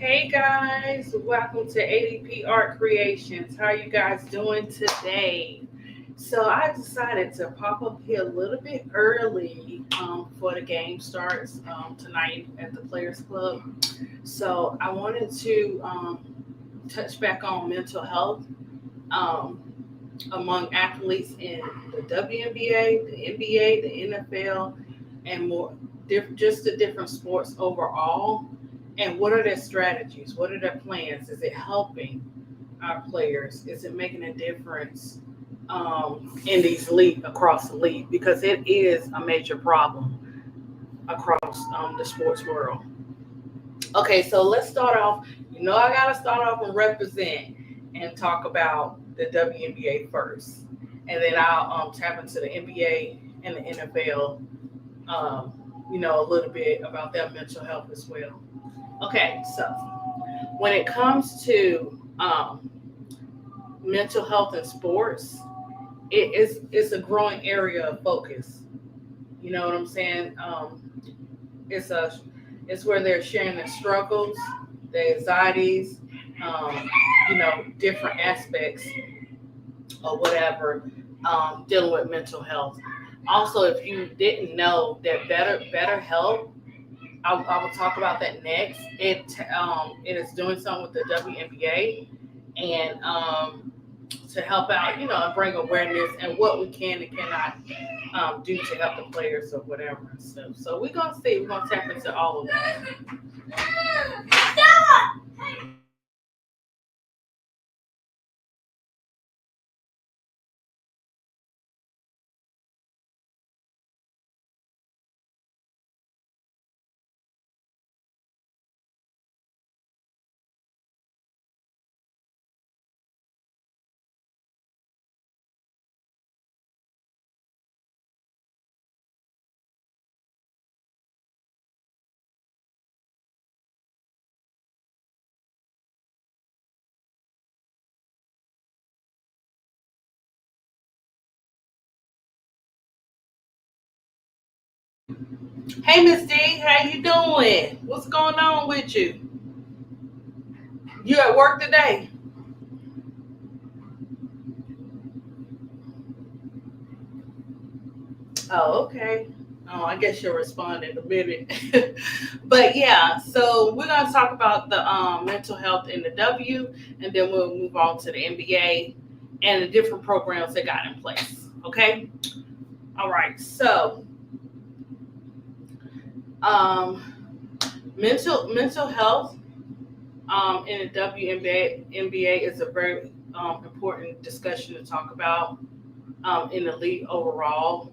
Hey guys, welcome to ADP Art Creations. How are you guys doing today? So I decided to pop up here a little bit early for the game starts tonight at the Players Club. So I wanted to touch back on mental health um, among athletes in the WNBA, the NBA, the NFL, and more just the different sports overall. And what are their strategies? What are their plans? Is it helping our players? Is it making a difference in these league across the league? Because it is a major problem across the sports world. Okay, so let's start off. I gotta start off and represent and talk about the WNBA first, and then I'll tap into the NBA and the NFL. Um, a little bit about their mental health as well. Okay, so when it comes to mental health in sports, it's a growing area of focus. You know what I'm saying? It's a it's where they're sharing their struggles, their anxieties, um, different aspects or whatever dealing with mental health. Also, if you didn't know that better health, I will talk about that next. It is doing something with the WNBA and to help out, and bring awareness and what we can and cannot do to help the players or whatever and stuff. So we're gonna tap into all of that. Hey Miss D, how you doing? What's going on with you? You at work today? Oh, okay. Oh, I guess you'll respond in a minute. But yeah, so we're gonna talk about the mental health in the W, and then we'll move on to the NBA and the different programs they got in place. Okay. All right. So, um, mental health in the WNBA is a very important discussion to talk about in the league overall.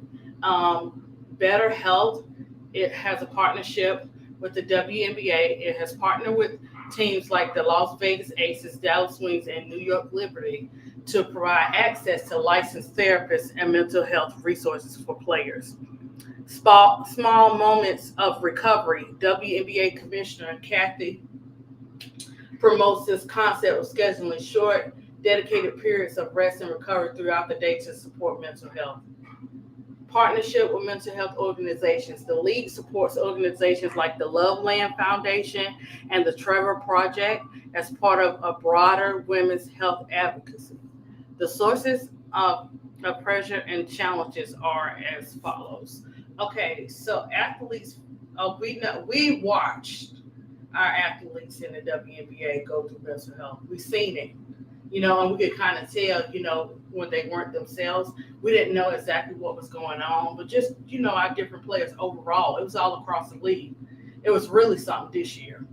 Better Health, it has a partnership with the WNBA. It has partnered with teams like the Las Vegas Aces, Dallas Wings, and New York Liberty to provide access to licensed therapists and mental health resources for players. Small moments of recovery. WNBA Commissioner Kathy promotes this concept of scheduling short, dedicated periods of rest and recovery throughout the day to support mental health. Partnership with mental health organizations. The league supports organizations like the Loveland Foundation and the Trevor Project as part of a broader women's health advocacy. The sources of pressure and challenges are as follows. Okay, so athletes, we watched our athletes in the WNBA go through mental health. We've seen it, and we could kind of tell, when they weren't themselves. We didn't know exactly what was going on, but just, our different players overall, it was all across the league. It was really something this year.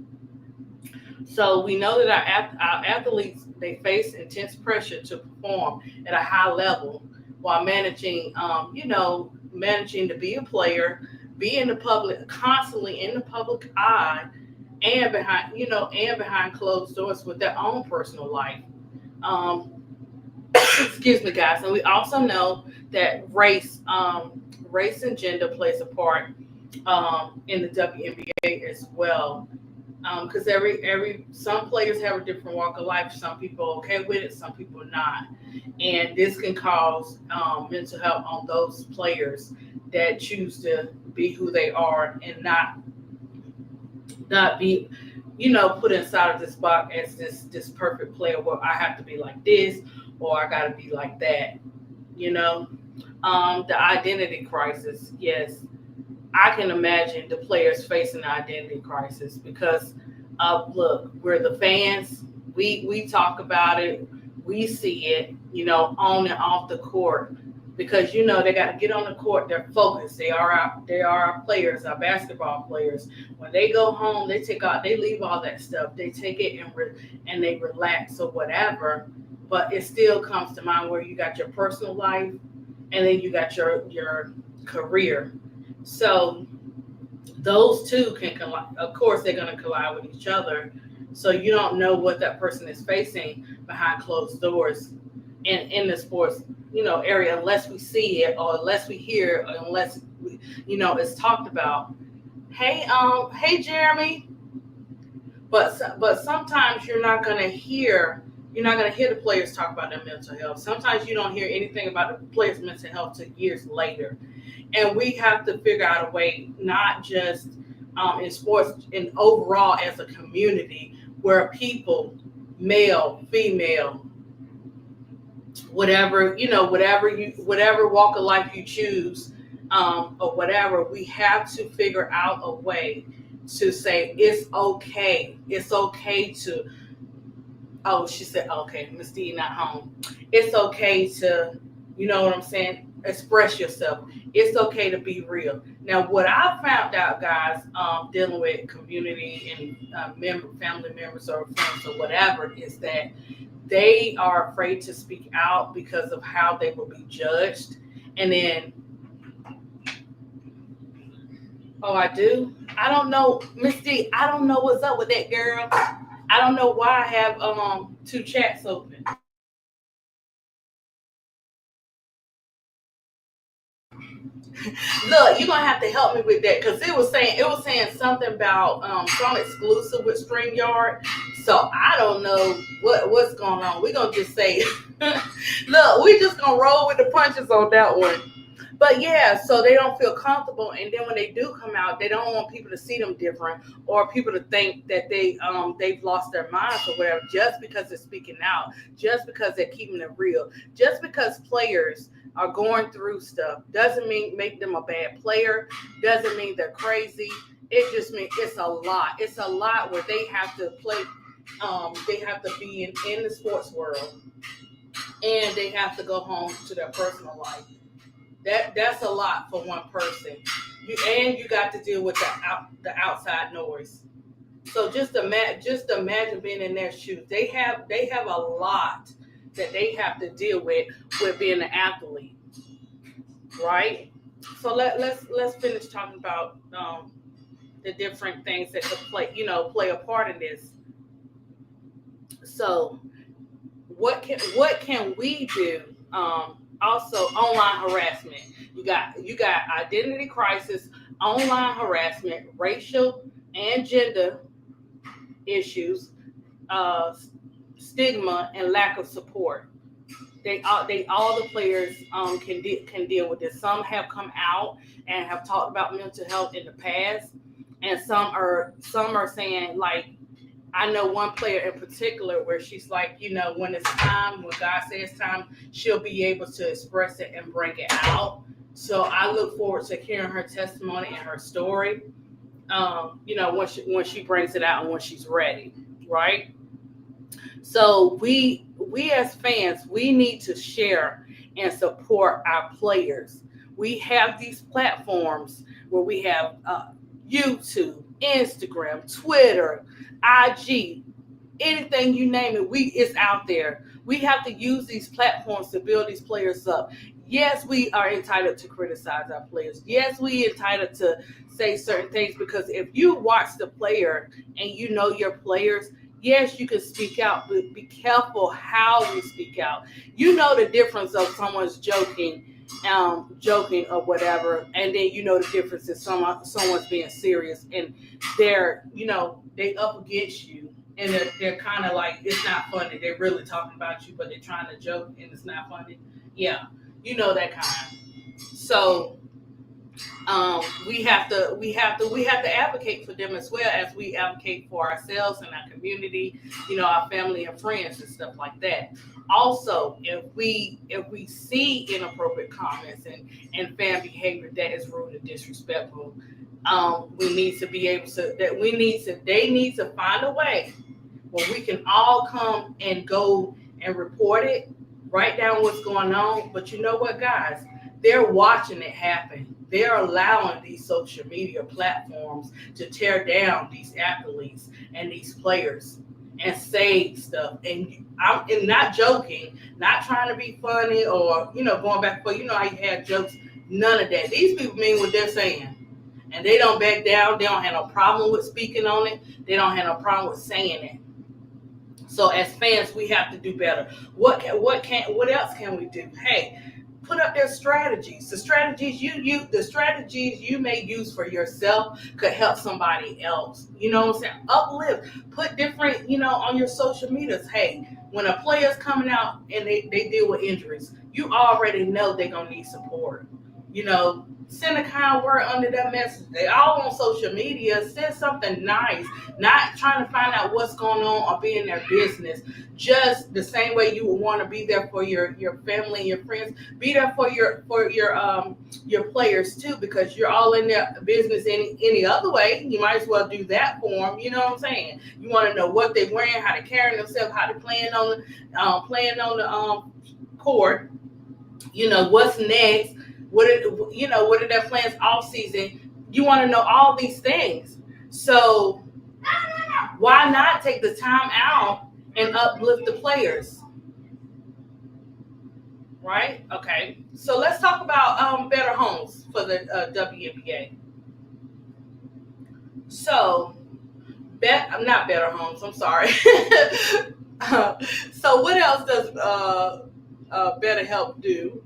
So we know that our athletes, they face intense pressure to perform at a high level while managing to be a player, be in the public, constantly in the public eye, and behind closed doors with their own personal life. Um, Excuse me, guys. And we also know that race and gender plays a part in the WNBA as well. Because every some players have a different walk of life. Some people are okay with it, some people are not, and this can cause mental health on those players that choose to be who they are and not be, put inside of this box as this perfect player where I have to be like this or I got to be like that. You know, the identity crisis. Yes, I can imagine the players facing the identity crisis because, look, we're the fans. We talk about it. We see it. On and off the court because they got to get on the court. They're focused. They are our players, our basketball players. When they go home, they leave all that stuff. They take it and they relax or whatever. But it still comes to mind where you got your personal life and then you got your career. So those two can collide. Of course, they're going to collide with each other. So you don't know what that person is facing behind closed doors in the sports area unless we see it or unless we hear it, or unless it's talked about. Hey Jeremy. But sometimes you're not gonna hear the players talk about their mental health. Sometimes you don't hear anything about the players' mental health till years later. And we have to figure out a way, not just in sports, and overall as a community, where people, male, female, whatever walk of life you choose, or whatever, we have to figure out a way to say it's okay. It's okay to. Oh, she said, okay, Miss D not home. It's okay to, you know what I'm saying? Express yourself. It's okay to be real. Now, what I found out, guys, dealing with community and family members or friends or whatever, is that they are afraid to speak out because of how they will be judged. And then, oh, I do? I don't know, Miss D, I don't know what's up with that, girl. I don't know why I have two chats open. Look, you're gonna have to help me with that because it was saying something about some exclusive with StreamYard. So I don't know what's going on. We're gonna just say look, we just gonna roll with the punches on that one. But yeah, so they don't feel comfortable, and then when they do come out, they don't want people to see them different or people to think that they've lost their minds or whatever just because they're speaking out, just because they're keeping it real, just because players are going through stuff doesn't mean make them a bad player, doesn't mean they're crazy. It just means it's a lot. It's a lot where they have to play. They have to be in the sports world, and they have to go home to their personal life. That's a lot for one person. You got to deal with the outside noise. So just imagine being in their shoes. They have a lot that they have to deal with being an athlete, right? So let's finish talking about the different things that could play a part in this. So what can we do? Also, online harassment. You got identity crisis, online harassment, racial and gender issues, uh, stigma, and lack of support. All the players can deal with this. Some have come out and have talked about mental health in the past, and some are saying, like, I know one player in particular where she's like, when it's time, when God says time, she'll be able to express it and bring it out. So I look forward to hearing her testimony and her story. When she brings it out and when she's ready, right? So we as fans, we need to share and support our players. We have these platforms where we have YouTube, Instagram, Twitter, IG, anything you name it, it's out there. We have to use these platforms to build these players up. Yes, we are entitled to criticize our players. Yes, we entitled to say certain things because if you watch the player and you know your players, yes, you can speak out, but be careful how we speak out. You know the difference of someone's joking or whatever, and then you know the difference is someone's being serious and they up against you and they're kind of like it's not funny. They're really talking about you, but they're trying to joke and it's not funny. Yeah, you know that kind. So We have to advocate for them as well as we advocate for ourselves and our community, our family and friends and stuff like that. Also, if we see inappropriate comments and fan behavior that is rude and disrespectful, we need to be able to that we need to they need to find a way where we can all come and go and report it, write down what's going on. But you know what, guys? They're watching it happen. They're allowing these social media platforms to tear down these athletes and these players and say stuff. And I'm not joking, not trying to be funny or going back for how you had jokes. None of that. These people mean what they're saying, and they don't back down. They don't have no problem with speaking on it. They don't have no problem with saying it. So as fans, we have to do better. What else can we do? Hey, put up their strategies. The strategies you may use for yourself could help somebody else. You know what I'm saying? Uplift. Put different, on your social medias. Hey, when a player's coming out and they deal with injuries, you already know they're gonna need support. Send a kind word under that message. They all on social media. Send something nice, not trying to find out what's going on or be in their business. Just the same way you would want to be there for your family and your friends. Be there for your players too, because you're all in their business any other way. You might as well do that for them. You know what I'm saying? You want to know what they're wearing, how they carrying themselves, how they playing on the court. What's next. What are their plans all season? You want to know all these things. So why not take the time out and uplift the players, right? Okay. So let's talk about better homes for the WNBA. So, I'm not better homes. I'm sorry. So what else does Better Help do?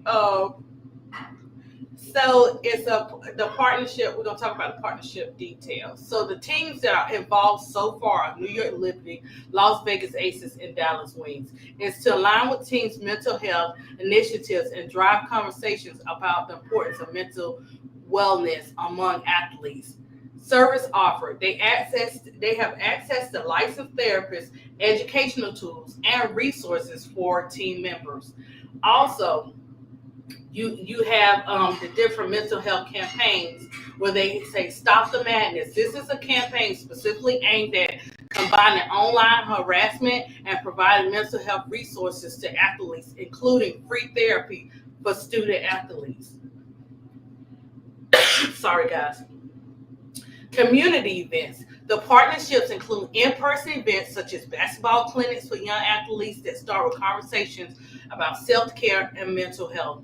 So it's the partnership. We're gonna talk about the partnership details. So the teams that are involved so far are New York Liberty, Las Vegas Aces, and Dallas Wings. It's to align with teams' mental health initiatives and drive conversations about the importance of mental wellness among athletes. Service offered. They have access to licensed therapists, educational tools, and resources for team members. Also, you have the different mental health campaigns where they say stop the madness. This is a campaign specifically aimed at combining online harassment and providing mental health resources to athletes, including free therapy for student athletes. Sorry, guys. Community events. The partnerships include in-person events such as basketball clinics for young athletes that start with conversations about self-care and mental health.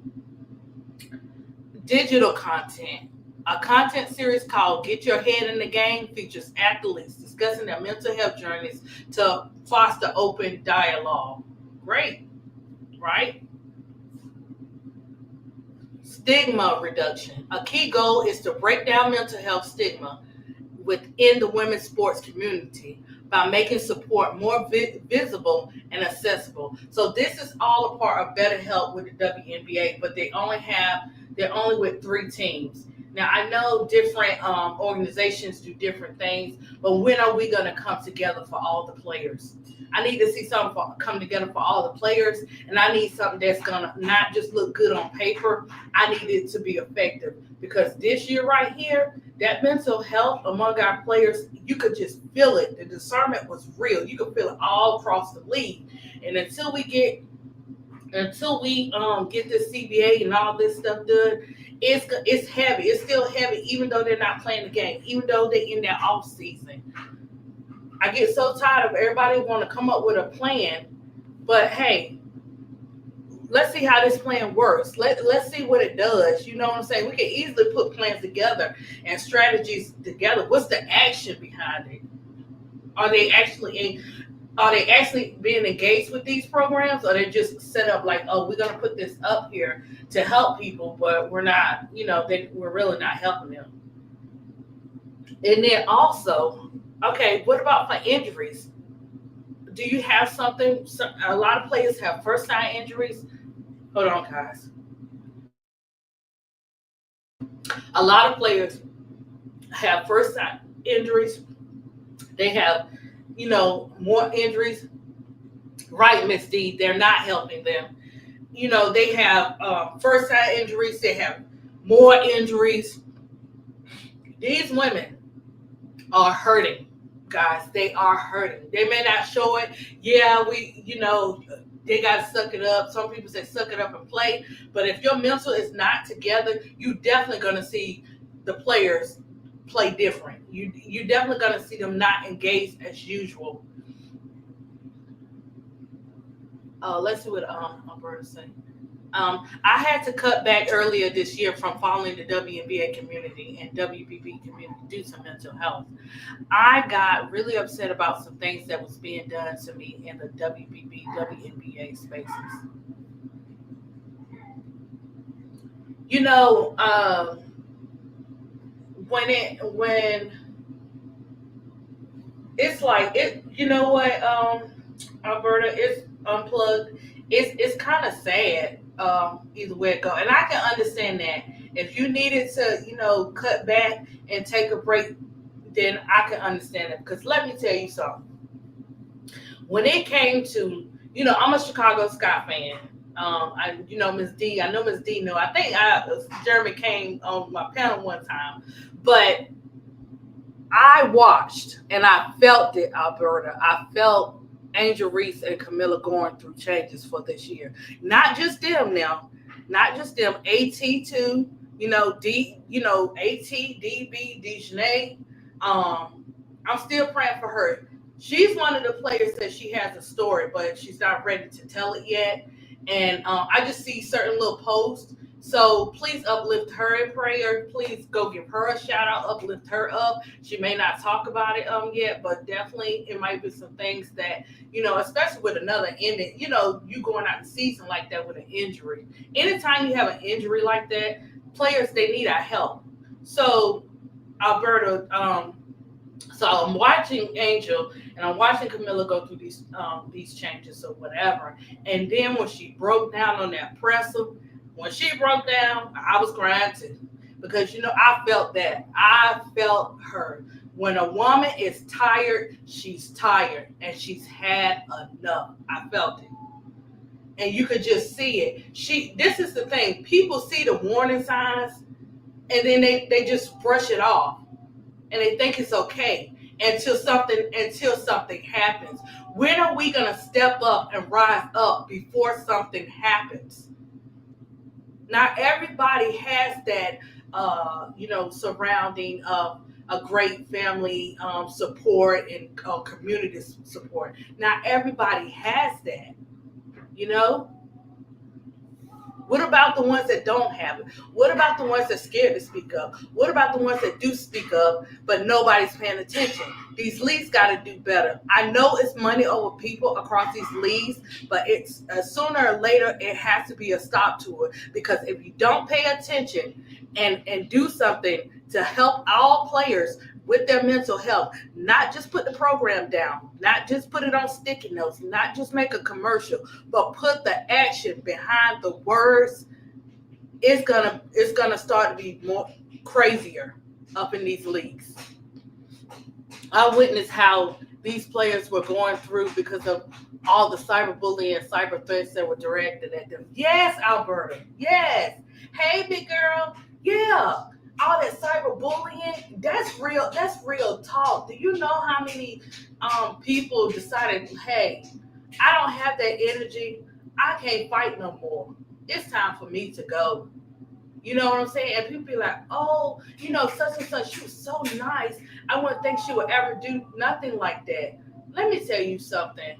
Digital content. A content series called Get Your Head in the Game features athletes discussing their mental health journeys to foster open dialogue. Great, right? Stigma reduction. A key goal is to break down mental health stigma within the women's sports community by making support more visible and accessible. So this is all a part of Better Help with the WNBA, but they're only with 3 teams. Now I know different organizations do different things, but when are we going to come together for all the players? I need to see something come together for all the players, and I need something that's going to not just look good on paper. I need it to be effective, because this year right here, that mental health among our players, you could just feel it. The discernment was real. You could feel it all across the league. And until we get this CBA and all this stuff done, it's heavy. It's still heavy, even though they're not playing the game, even though they're in their off season. I get so tired of everybody want to come up with a plan, but hey, let's see how this plan works. Let's see what it does. You know what I'm saying? We can easily put plans together and strategies together. What's the action behind it? Are they actually being engaged with these programs, or they just set up like, oh, we're gonna put this up here to help people, but we're not, we're really not helping them. And then also, okay, what about for injuries? Do you have something? A lot of players have first time injuries. Hold on, guys. A lot of players have first time injuries. They have, more injuries. Right, Miss D, they're not helping them. They have first time injuries. They have more injuries. These women are hurting, guys. They are hurting. They may not show it. Yeah, they got to suck it up. Some people say suck it up and play. But if your mental is not together, you definitely going to see the players play different. You definitely going to see them not engaged as usual. Let's see what Alberta saying. I had to cut back earlier this year from following the WNBA community and WBB community due to mental health. I got really upset about some things that was being done to me in the WBB, WNBA spaces. You know, when it's like it, you know what, Alberta, it's unplugged. It's kind of sad. Either way it go, and I can understand that if you needed to, cut back and take a break, then I can understand it. Because let me tell you something. When it came to, I'm a Chicago Sky fan. Miss D. I know Miss D. No, I think Jeremy came on my panel one time, but I watched and I felt it, Alberta. I felt Angel Reese and Camilla going through changes for this year. Not just them now. Not just them. AT too. AT, DB, Dejanay. I'm still praying for her. She's one of the players that she has a story, but she's not ready to tell it yet. And I just see certain little posts. So please uplift her in prayer. Please go give her a shout out, uplift her up. She may not talk about it yet, but definitely it might be some things that, especially with another ending, you going out the season like that with an injury. Anytime you have an injury like that, players, they need our help. So Alberta, so I'm watching Angel and I'm watching Camilla go through these changes or whatever. And then when she broke down on that presser, when she broke down, I was crying too. Because, I felt that. I felt her. When a woman is tired, she's tired. And she's had enough. I felt it. And you could just see it. This is the thing. People see the warning signs. And then they just brush it off. And they think it's okay. Until something happens. When are we going to step up and rise up before something happens? Not everybody has that, surrounding a great family support and community support. Not everybody has that, What about the ones that don't have it? What about the ones that are scared to speak up? What about the ones that do speak up, but nobody's paying attention? These leagues got to do better. I know it's money over people across these leagues, but it's sooner or later, it has to be a stop to it. Because if you don't pay attention and do something to help all players with their mental health, not just put the program down, not just put it on sticky notes, not just make a commercial, but put the action behind the words, it's gonna start to be more crazier up in these leagues. I witnessed how these players were going through because of all the cyberbullying and cyber threats that were directed at them. Yes, Alberta. Yes. Hey, big girl. Yeah. All that cyberbullying, that's real talk. Do you know how many people decided, hey, I don't have that energy. I can't fight no more. It's time for me to go. You know what I'm saying? And people be like, oh, such and such, she was so nice. I wouldn't think she would ever do nothing like that. Let me tell you something.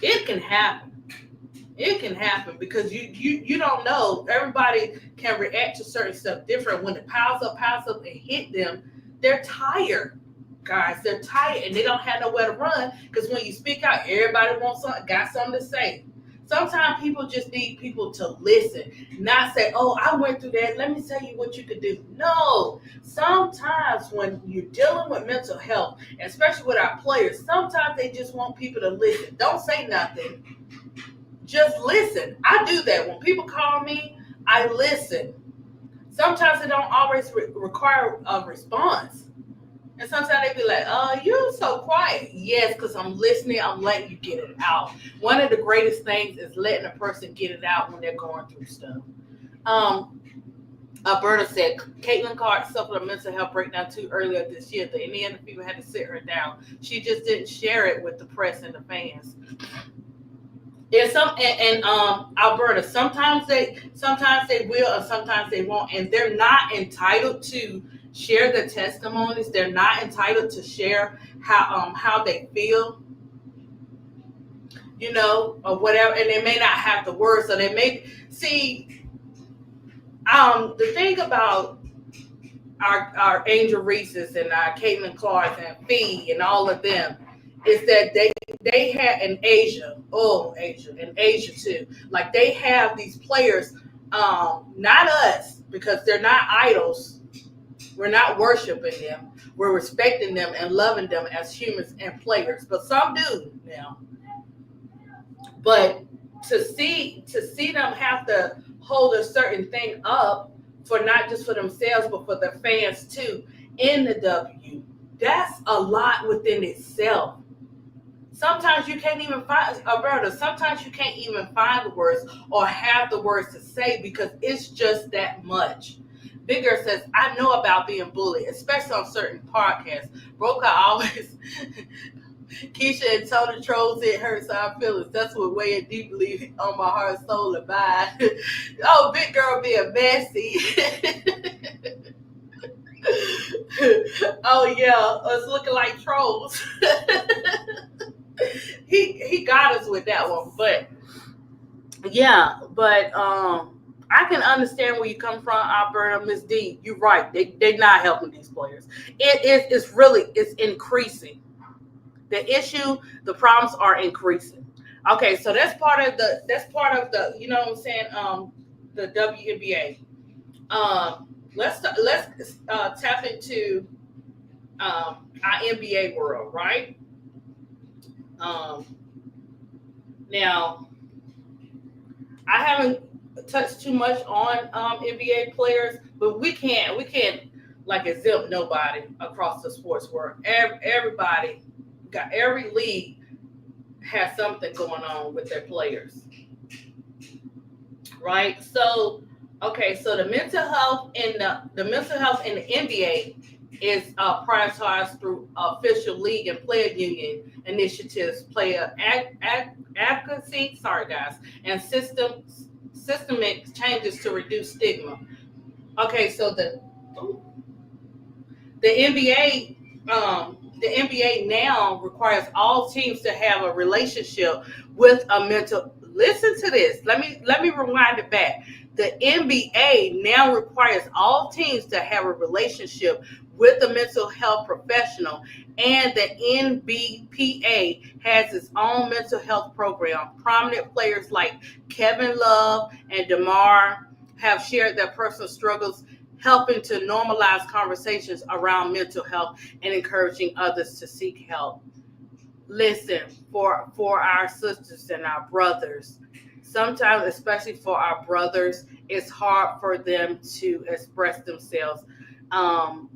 It can happen. It can happen because you don't know. Everybody can react to certain stuff different. When it piles up and hit them, they're tired, guys. They're tired and they don't have nowhere to run because when you speak out, everybody got something to say. Sometimes people just need people to listen, not say, oh, I went through that. Let me tell you what you could do. No, sometimes when you're dealing with mental health, especially with our players, sometimes they just want people to listen. Don't say nothing. Just listen. I do that. When people call me, I listen. Sometimes it don't always require a response. And sometimes they be like, you're so quiet. Yes, because I'm listening. I'm letting you get it out. One of the greatest things is letting a person get it out when they're going through stuff. Um, Alberta said Caitlin Clark suffered a mental health breakdown too earlier this year. The Indiana people had to sit her down. She just didn't share it with the press and the fans. Alberta, sometimes they will and sometimes they won't, and they're not entitled to share the testimonies. They're not entitled to share how they feel, or whatever, and they may not have the words, so they may see. The thing about our Angel Reese's and our Caitlin Clark and Fee and all of them is that they had in Asia, and Asia too. Like they have these players, not us, because they're not idols. We're not worshiping them. We're respecting them and loving them as humans and players. But some do now. But to see them have to hold a certain thing up for not just for themselves but for their fans too in the W, that's a lot within itself. Sometimes you can't even find Alberta. Sometimes you can't even find the words or have the words to say because it's just that much. Bigger says, I know about being bullied, especially on certain podcasts. Broca always Keisha and Tony trolls, it hurts our feelings. That's what weighing deeply on my heart, soul, and mind. Oh, big girl being messy. Oh yeah, us looking like trolls. He got us with that one, but yeah, but I can understand where you come from, Alberta. Miss D, you're right. They're not helping these players. It's increasing. The issue, the problems are increasing. Okay, so that's part of the you know what I'm saying, the WNBA. Let's tap into our NBA world, right? Now I haven't touched too much on NBA players, but we can't like exempt nobody across the sports world. Everybody got every league has something going on with their players, right? So, okay, so the mental health in the NBA is prioritized through official league and player union initiatives, player advocacy. Sorry, guys, and systemic changes to reduce stigma. Okay, so the NBA. The NBA now requires all teams to have a relationship with a mental. Listen to this. Let me rewind it back. The NBA now requires all teams to have a relationship with a mental health professional, and the NBPA has its own mental health program. Prominent players like Kevin Love and DeMar have shared their personal struggles, helping to normalize conversations around mental health and encouraging others to seek help. Listen, for our sisters and our brothers, sometimes, especially for our brothers, it's hard for them to express themselves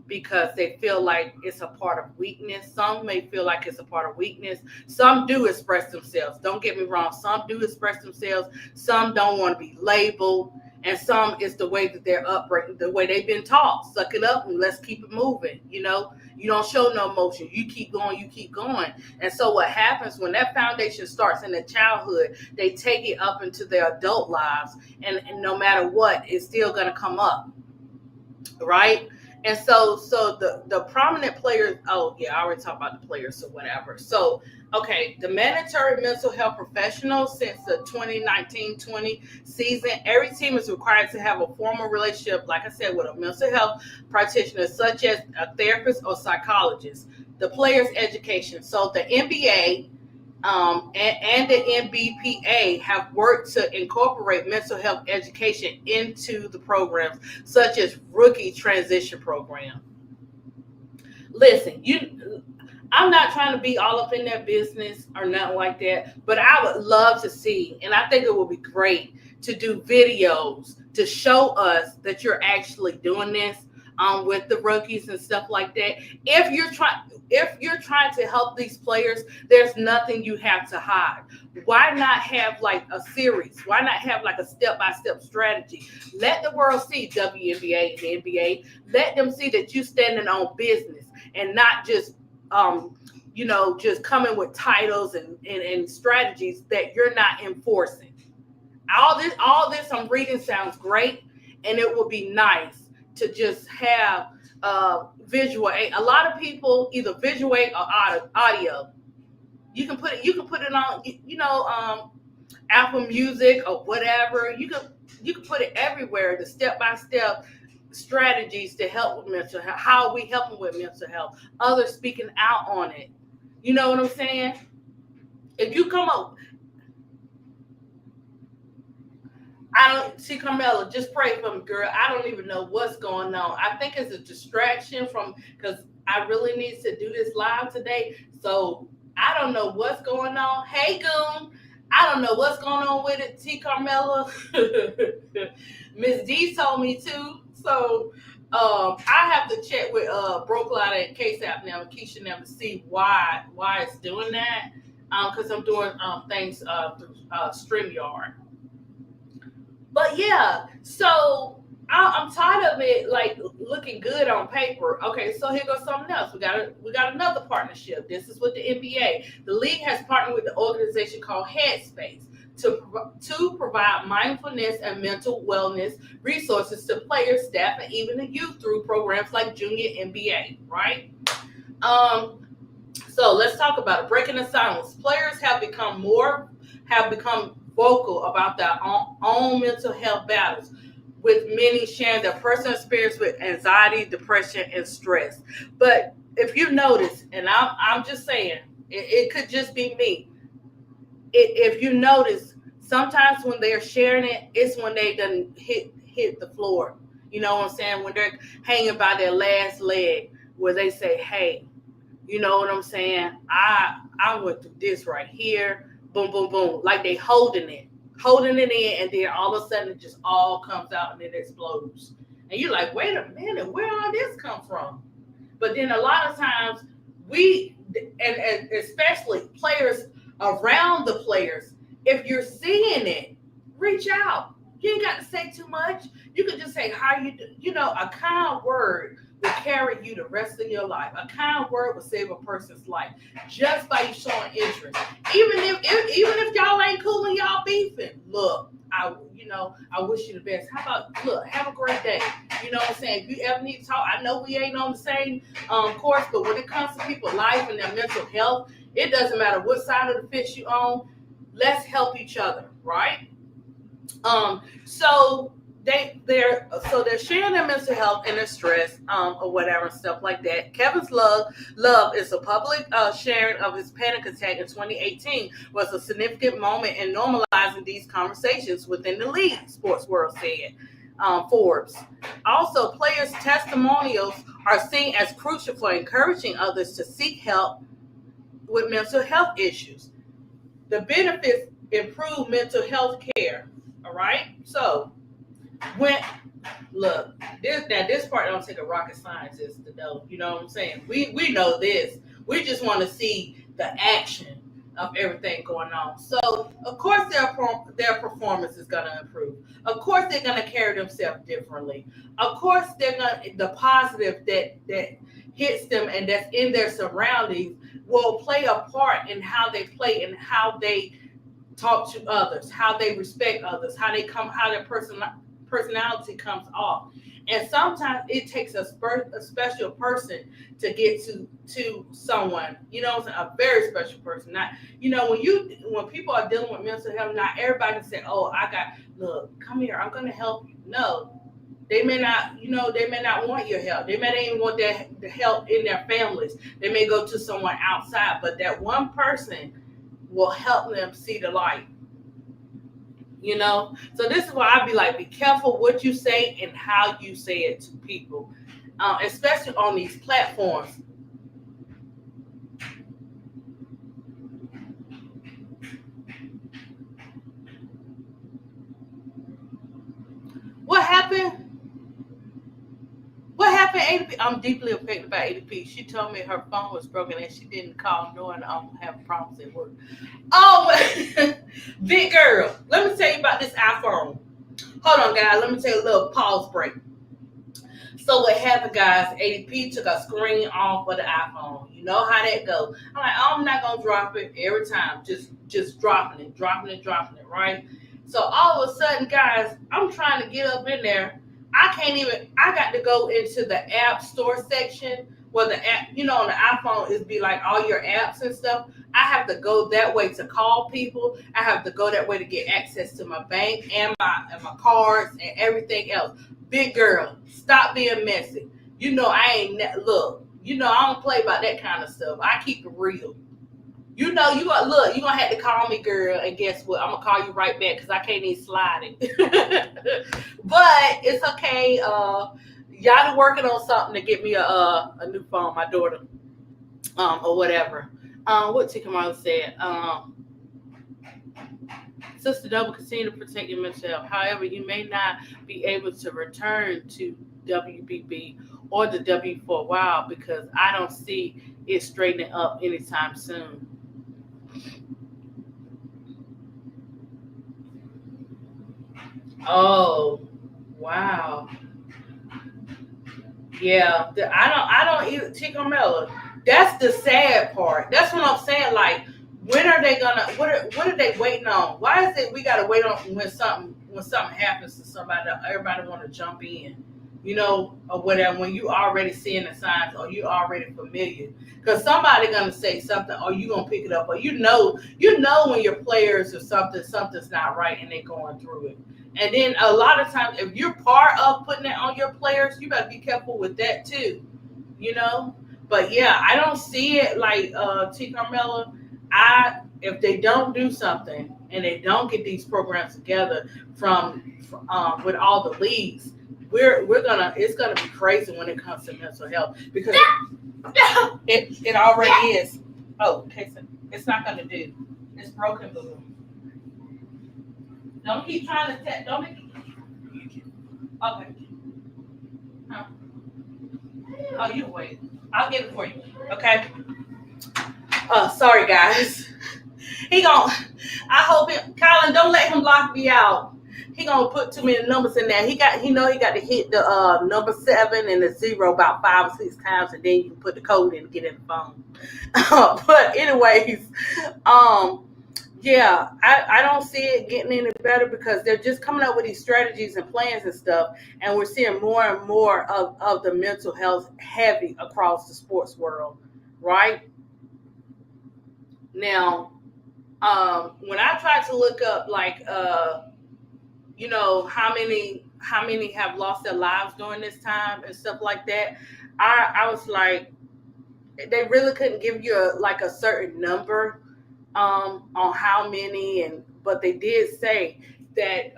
because they feel like it's a part of weakness. Some may feel like it's a part of weakness. Some do express themselves. Don't get me wrong. Some do express themselves. Some don't want to be labeled. And some is the way that they're upbringing, the way they've been taught. Suck it up and let's keep it moving. You don't show no emotion. You keep going, you keep going. And so what happens when that foundation starts in their childhood, they take it up into their adult lives. And no matter what, it's still going to come up. Right? And so the prominent players, oh yeah, I already talked about the players or whatever. So, okay, the mandatory mental health professionals since the 2019-20 season, every team is required to have a formal relationship, like I said, with a mental health practitioner, such as a therapist or psychologist. The players' education. So the NBA and the NBPA have worked to incorporate mental health education into the programs, such as rookie transition program. Listen, I'm not trying to be all up in their business or nothing like that, but I would love to see, and I think it would be great to do videos to show us that you're actually doing this with the rookies and stuff like that. If you're trying to help these players, there's nothing you have to hide. Why not have like a series? Why not have like a step-by-step strategy? Let the world see WNBA and the NBA. Let them see that you standing on business and not just just coming with titles and strategies that you're not enforcing. All this I'm reading sounds great, and it would be nice to just have visual aid. A lot of people either visual aid or audio. You can put it on Apple Music or whatever. You can put it everywhere. The step by step strategies to help with mental health. How are we helping with mental health? Others speaking out on it. You know what I'm saying? If you come up, I don't see Carmela. Just pray for me, girl. I don't even know what's going on. I think it's a distraction from because I really need to do this live today. So I don't know what's going on. Hey, Goon. I don't know what's going on with it. T. Carmela. Miss D told me too. So I have to check with Broke Lotta and KSAP now, Keisha now to see why it's doing that. Because I'm doing things through StreamYard. But yeah, so I'm tired of it like looking good on paper. Okay, so here goes something else. We got another partnership. This is with the NBA. The league has partnered with the organization called Headspace to provide mindfulness and mental wellness resources to players, staff, and even the youth through programs like Junior NBA. Right. So let's talk about it. Breaking the silence. Players have become vocal about their own mental health battles, with many sharing their personal experience with anxiety, depression, and stress. But if you notice, and I'm just saying, it could just be me. If you notice, sometimes when they're sharing it, it's when they done hit the floor. You know what I'm saying? When they're hanging by their last leg, where they say, "Hey, you know what I'm saying? I went through this right here. Boom, boom, boom." Like they holding it in, and then all of a sudden it just all comes out and it explodes. And you're like, wait a minute, where all this come from? But then a lot of times and especially players around the players, if you're seeing it, reach out. You ain't got to say too much. You could just say how you do. A kind word will carry you the rest of your life. A kind word will save a person's life just by you showing interest. Even if y'all ain't cool and y'all beefing, look, I wish you the best. How about look, have a great day. You know what I'm saying? If you ever need to talk, I know we ain't on the same course, but when it comes to people's life and their mental health, it doesn't matter what side of the fence you on. Let's help each other, right? So they're sharing their mental health and their stress, or whatever, stuff like that. Kevin's love is a public sharing of his panic attack in 2018 was a significant moment in normalizing these conversations within the league. Sports World said. Forbes. Also, players' testimonials are seen as crucial for encouraging others to seek help with mental health issues. The benefits improve mental health care. All right. So when look, this part don't take a rocket scientist to know. You know what I'm saying? We know this. We just want to see the action of everything going on. So of course their performance is gonna improve. Of course they're gonna carry themselves differently. Of course they're gonna the positive that hits them and that's in their surroundings will play a part in how they play and how they talk to others, how they respect others, how their personality comes off. And sometimes it takes a special person to get to someone, a very special person. Not, when people are dealing with mental health, not everybody can say, "Oh, look, come here, I'm going to help you." No, they may not, they may not want your help. They may not even want the help in their families. They may go to someone outside, but that one person will help them see the light. So this is why I'd be like, be careful what you say and how you say it to people, especially on these platforms. ADP. I'm deeply affected by ADP. She told me her phone was broken and she didn't call knowing I'm having problems at work. Oh, big girl. Let me tell you about this iPhone. Hold on, guys. Let me take a little pause break. So what happened, guys? ADP took a screen off of the iPhone. You know how that goes. I'm like, oh, I'm not gonna drop it every time. Just dropping it, right? So all of a sudden, guys, I'm trying to get up in there. I can't even. I got to go into the app store section where the app, on the iPhone is be like all your apps and stuff. I have to go that way to call people. I have to go that way to get access to my bank and my cards and everything else. Big girl, stop being messy. I ain't look. I don't play about that kind of stuff. I keep it real. You gonna have to call me, girl, and guess what? I'm gonna call you right back because I can't even slide it. But it's okay. Y'all working on something to get me a new phone, my daughter, or whatever. What Tika Marley said. Sister Double, continue to protect your mental health. However, you may not be able to return to WBB or the W for a while because I don't see it straightening up anytime soon. Oh, wow. Yeah, I don't even Chico Mello. That's the sad part. That's what I'm saying. Like, when are they gonna? What are they waiting on? Why is it we gotta wait on when something happens to somebody? Everybody want to jump in, or whatever. When you already seeing the signs or you already familiar, because somebody gonna say something or you gonna pick it up, or when your players or something's not right and they going through it. And then a lot of times, if you're part of putting it on your players, you gotta be careful with that too, you know. But yeah, I don't see it like T. Carmella. If they don't do something and they don't get these programs together from with all the leagues, it's gonna be crazy when it comes to mental health because it already is. Oh, okay, so it's not gonna do. It's broken, boo. Don't keep trying to don't make. Okay. Huh? Oh, you wait. I'll get it for you. Okay. Sorry guys. He gon' I hope him Colin, don't let him lock me out. He gonna put too many numbers in there. He got to hit the number 7 and the 0 about 5 or 6 times and then you can put the code in to get in the phone. But anyways, yeah, I don't see it getting any better because they're just coming up with these strategies and plans and stuff, and we're seeing more and more of the mental health heavy across the sports world, right? Now, when I tried to look up like how many have lost their lives during this time and stuff like that, I was like, they really couldn't give you a certain number on how many, but they did say that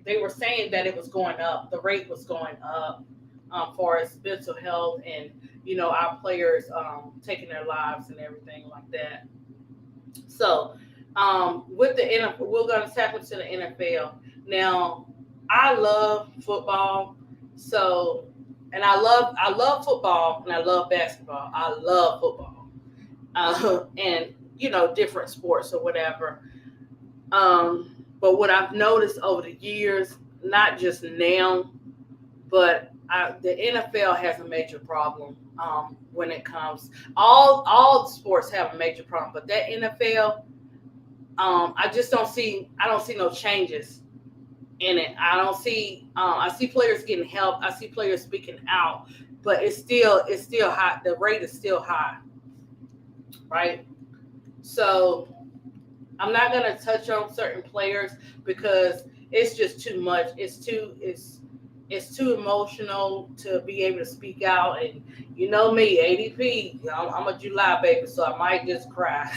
they were saying that it was going up. The rate was going up for its mental health and our players taking their lives and everything like that. So with the NFL, we're going to tap into the NFL now. I love football, so and I love football and I love basketball. I love football and different sports or whatever. But what I've noticed over the years, not just now, but the NFL has a major problem when it comes. All sports have a major problem, but that NFL, I don't see no changes in it. I don't see. I see players getting help. I see players speaking out, but it's still high. The rate is still high, right? So I'm not gonna touch on certain players because it's just too much. It's too emotional to be able to speak out. And me, ADP, I'm a July baby, so I might just cry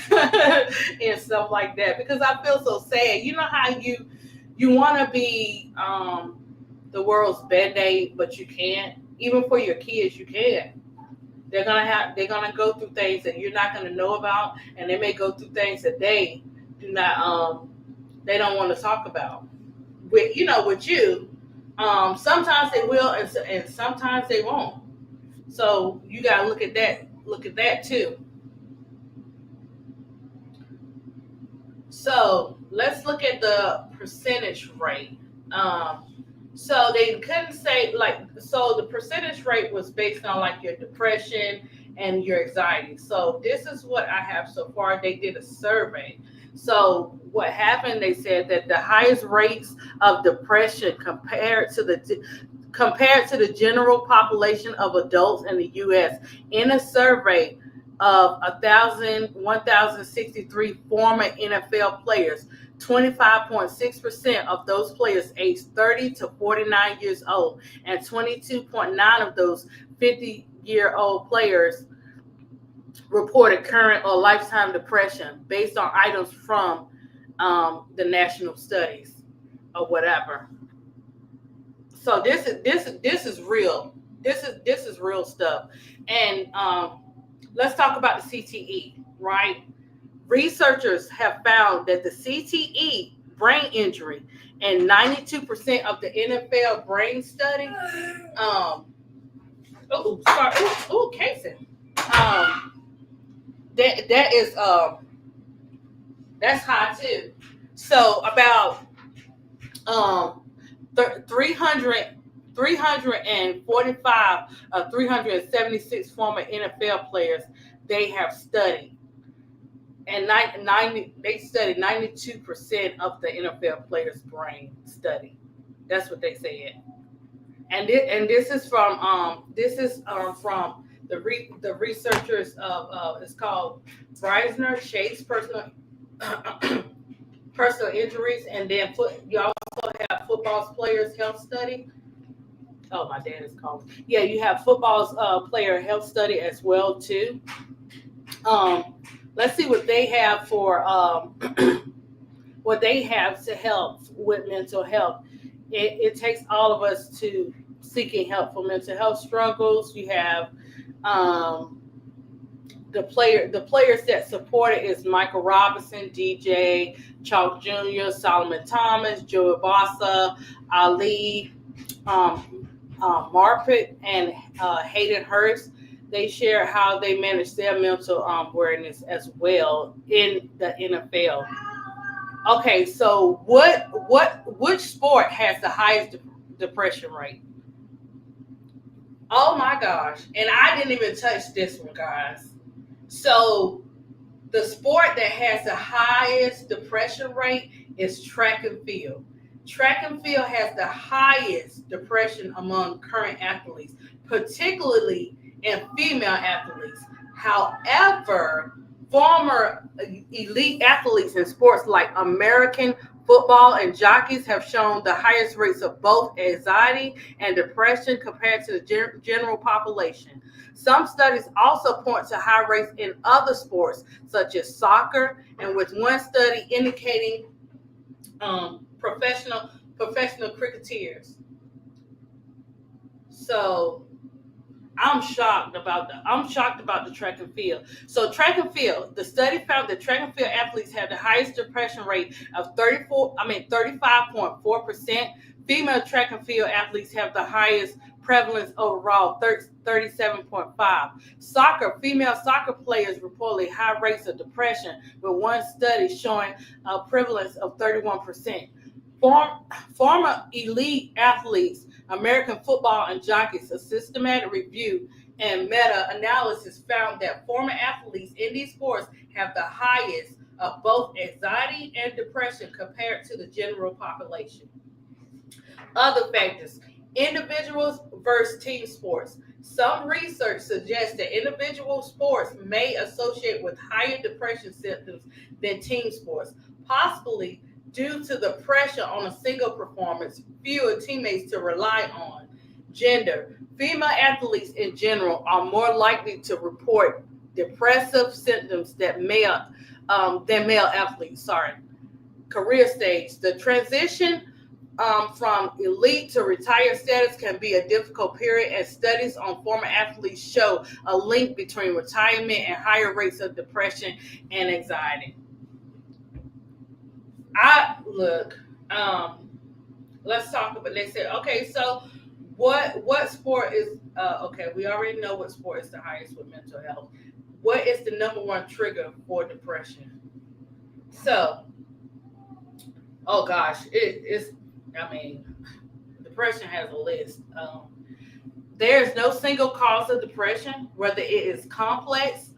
and stuff like that because I feel so sad. You know how you want to be the world's Band-Aid, but you can't. Even for your kids, you can't. They're gonna go through things that you're not gonna know about, and they may go through things that they do not they don't want to talk about. With you, sometimes they will, and sometimes they won't. So you got to look at that. Look at that too. So let's look at the percentage rate. Um, so they couldn't say like so the percentage rate was based on like your depression and your anxiety. So this is what I have so far. They did a survey. So what happened? They said that the highest rates of depression compared to the general population of adults in the U.S. in a survey of 1,063 former NFL players. 25.6% of those players aged 30 to 49 years old, and 22.9 of those 50-year-old players reported current or lifetime depression based on items from the national studies or whatever. So this is real. This is real stuff. And let's talk about the CTE, right? Researchers have found that the CTE brain injury and 92% of the NFL brain study, Casey, that's high too. So about um, 300, 345 of 376 former NFL players they have studied. And they studied 92% of the NFL players' brain study. That's what they said. And this is from the researchers of it's called Breisner Chase personal injuries, and then you also have football players health study. Oh, my dad is calling. Yeah, you have football's player health study as well too. Let's see what they have for what they have to help with mental health. It takes all of us to seeking help for mental health struggles. You have the players that support it is Michael Robinson, DJ Chalk Jr., Solomon Thomas, Joey Bossa, Ali, Marpet, and Hayden Hurst. They share how they manage their mental awareness as well in the NFL. Okay, so which sport has the highest depression rate? Oh my gosh. And I didn't even touch this one, guys. So the sport that has the highest depression rate is track and field. Track and field has the highest depression among current athletes, particularly in female athletes. However, former elite athletes in sports like American football and jockeys have shown the highest rates of both anxiety and depression compared to the general population. Some studies also point to high rates in other sports, such as soccer, and with one study indicating professional cricketers. So I'm shocked about the track and field. So track and field, the study found that track and field athletes have the highest depression rate of 35.4%. Female track and field athletes have the highest prevalence overall, 37.5. Soccer, female soccer players reportedly high rates of depression, with one study showing a prevalence of 31%. Former elite athletes, American football and jockeys, a systematic review and meta-analysis found that former athletes in these sports have the highest of both anxiety and depression compared to the general population. Other factors, individuals versus team sports. Some research suggests that individual sports may associate with higher depression symptoms than team sports, possibly due to the pressure on a single performance, fewer teammates to rely on. Gender. Female athletes in general are more likely to report depressive symptoms than male athletes. Career stage. The transition from elite to retired status can be a difficult period, and studies on former athletes show a link between retirement and higher rates of depression and anxiety. Let's talk about. They said, okay, so what sport is okay? We already know what sport is the highest with mental health. What is the number one trigger for depression? So, oh gosh, it's. I mean, depression has a list. There is no single cause of depression, whether it is complex,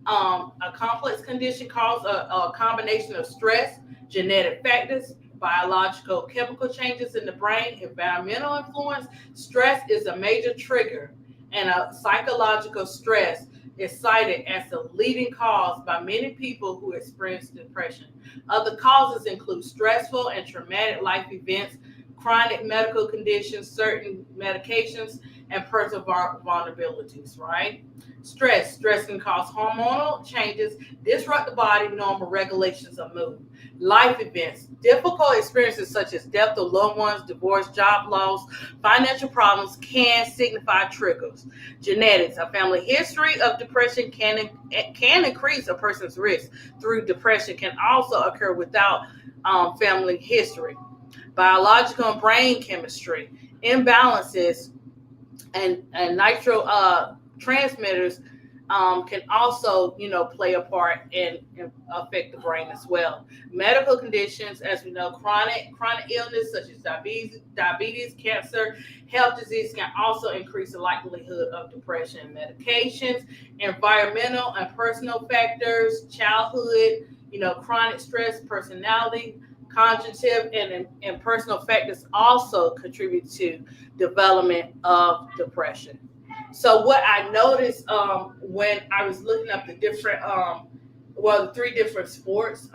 a complex condition caused a combination of stress, genetic factors, biological chemical changes in the brain, environmental influence. Stress is a major trigger, and a psychological stress is cited as the leading cause by many people who experience depression. Other causes include stressful and traumatic life events, chronic medical conditions, certain medications, and personal vulnerabilities, right? Stress can cause hormonal changes, disrupt the body normal regulations of mood. Life events, difficult experiences such as death of loved ones, divorce, job loss, financial problems can signify triggers. Genetics, a family history of depression can increase a person's risk through depression, can also occur without family history. Biological and brain chemistry, imbalances and nitro transmitters can also, play a part and affect the brain as well. Medical conditions, as we know, chronic illness such as diabetes, cancer, health disease can also increase the likelihood of depression. Medications, environmental and personal factors, childhood, chronic stress, personality, cognitive and personal factors also contribute to development of depression. So what I noticed when I was looking up the different, the three different sports,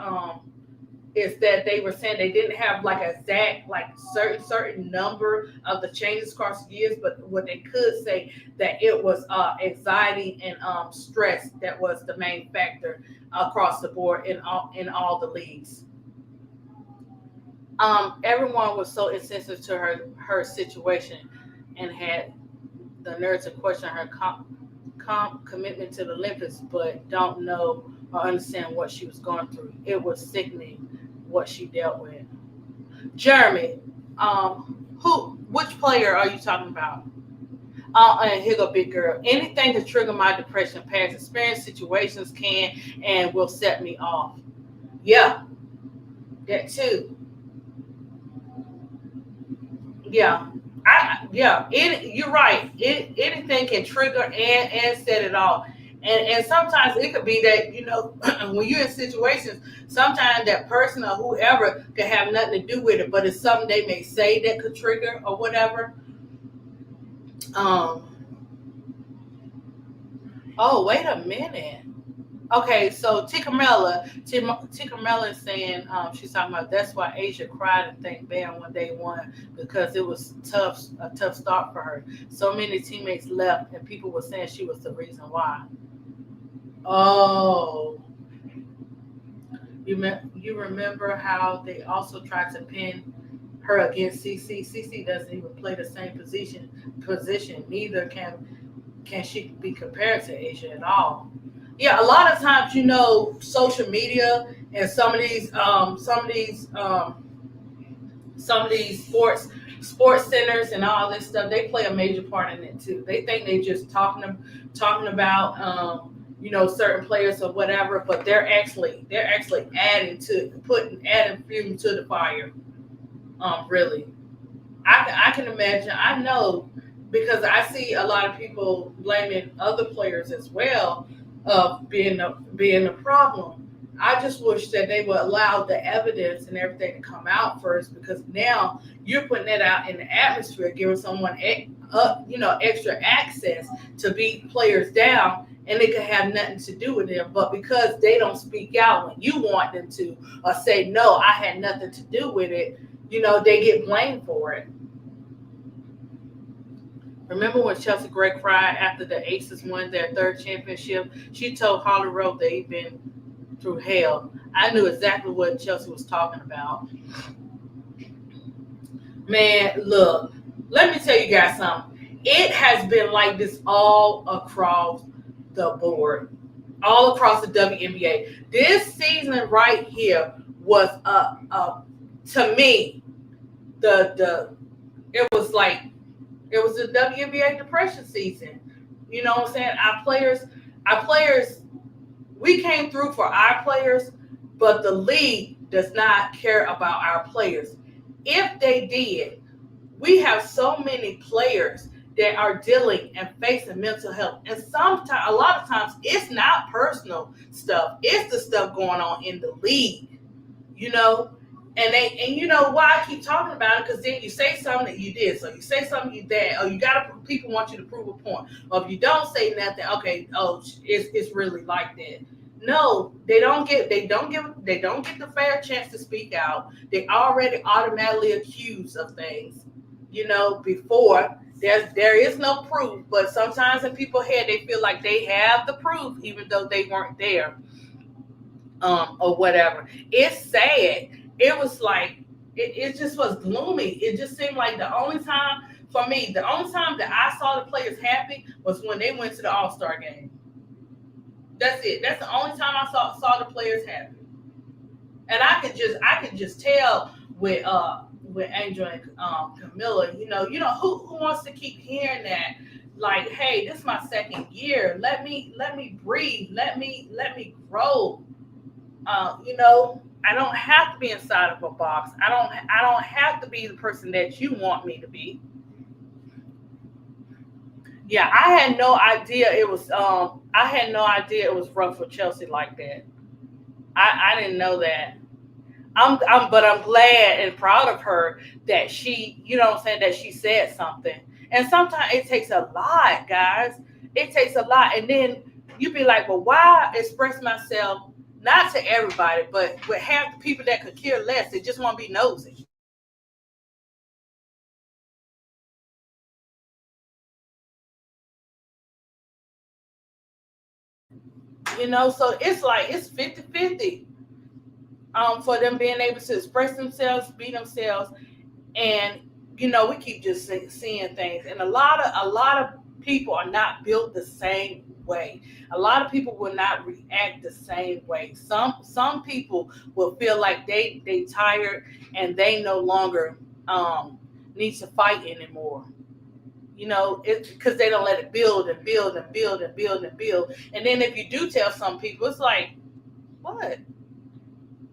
is that they were saying they didn't have like a exact, like certain number of the changes across the years, but what they could say that it was anxiety and stress that was the main factor across the board in all the leagues. Everyone was so insensitive to her situation and had the nerve to question her commitment to the Olympics, but don't know or understand what she was going through. It was sickening what she dealt with. Jeremy, which player are you talking about? And here go big girl. Anything to trigger my depression, past experience, situations can and will set me off. Yeah, that too. Yeah. You're right. Anything can trigger and set it off. And sometimes it could be that, when you're in situations, sometimes that person or whoever could have nothing to do with it, but it's something they may say that could trigger or whatever. Um, oh, wait a minute. Okay, so Tika Mela is saying she's talking about that's why Asia cried and thanked Bam when they won because it was a tough start for her. So many teammates left and people were saying she was the reason why. Oh, you remember how they also tried to pin her against CC? CC doesn't even play the same position. Neither can she be compared to Asia at all. Yeah, a lot of times, social media and some of these sports centers and all this stuff, they play a major part in it too. They think they just talking about certain players or whatever, but they're actually adding fuel to the fire. Really, I can imagine. I know because I see a lot of people blaming other players as well of being a problem. I just wish that they would allow the evidence and everything to come out first, because now you're putting that out in the atmosphere, giving someone extra access to beat players down, and it could have nothing to do with them. But because they don't speak out when you want them to, or say no, I had nothing to do with it, they get blamed for it. Remember when Chelsea Gray cried after the Aces won their third championship? She told Holly Rowe they'd been through hell. I knew exactly what Chelsea was talking about. Man, look, let me tell you guys something. It has been like this all across the board, all across the WNBA. This season right here was to me, the it was like It was the WNBA depression season. You know what I'm saying? Our players, we came through for our players, but the league does not care about our players. If they did, we have so many players that are dealing and facing mental health. And sometimes, a lot of times, it's not personal stuff, it's the stuff going on in the league, you know. And you know why I keep talking about it? Because then you say something that you did. So you say something you did, or you gotta people want you to prove a point. Or if you don't say nothing, okay, oh, it's really like that. No, they don't get the fair chance to speak out. They already automatically accused of things, before there is no proof. But sometimes in people's head they feel like they have the proof, even though they weren't there, or whatever. It's sad. It was like it just was gloomy. It just seemed like the only time that I saw the players happy was when they went to the All-Star game. That's it. That's the only time I saw the players happy. And I could just tell with Angel and Camilla, who wants to keep hearing that, like, hey, this is my second year. Let me breathe. Let me grow. I don't have to be inside of a box. I don't have to be the person that you want me to be. Yeah, I had no idea it was rough for Chelsea like that. I didn't know that. But I'm glad and proud of her that she, what I'm saying, that she said something. And sometimes it takes a lot, guys. It takes a lot. And then you be like, well, why express myself, not to everybody, but with half the people that could care less, they just want to be nosy. So it's like it's 50-50, for them being able to express themselves, be themselves. And we keep just seeing things, and a lot of people are not built the same way. A lot of people will not react the same way. Some people will feel like they tired, and they no longer need to fight anymore. It's because they don't let it build and build and build and build and build. And then if you do tell some people, it's like, what?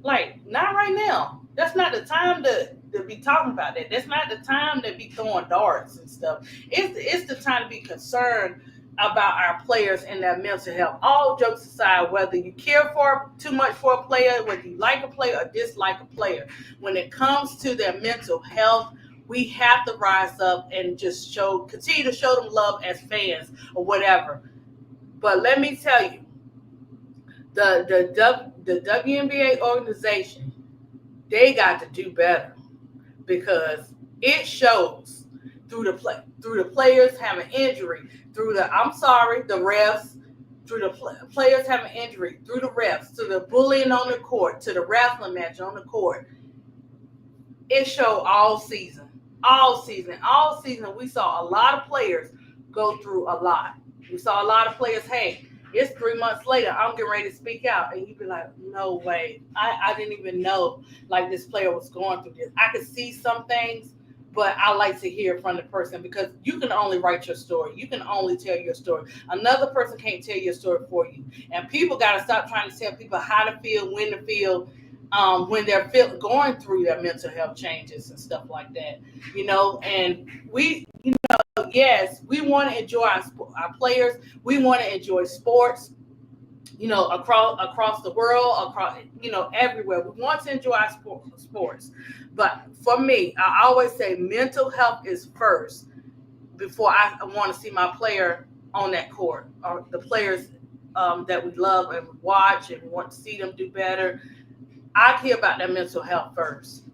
Like, not right now. That's not the time to be talking about that. That's not the time to be throwing darts and stuff. It's the time to be concerned about our players and their mental health. All jokes aside, whether you care for too much for a player, whether you like a player or dislike a player, when it comes to their mental health, we have to rise up and just continue to show them love as fans or whatever. But let me tell you, the WNBA organization, they got to do better, because it shows through the players having injury, through the refs, through the players having injury, through the refs, to the bullying on the court, to the wrestling match on the court. It showed all season. We saw a lot of players go through a lot. We saw a lot of players, hey, it's 3 months later, I'm getting ready to speak out. And you'd be like, no way. I didn't even know, like, this player was going through this. I could see some things, but I like to hear from the person, because you can only write your story. You can only tell your story. Another person can't tell your story for you. And people got to stop trying to tell people how to feel, when to feel, when they're going through their mental health changes and stuff like that. And yes, we want to enjoy our players. We want to enjoy sports, across the world, across, everywhere. We want to enjoy our sports. But for me, I always say mental health is first before I want to see my player on that court, or the players that we love and watch and want to see them do better. I care about their mental health first.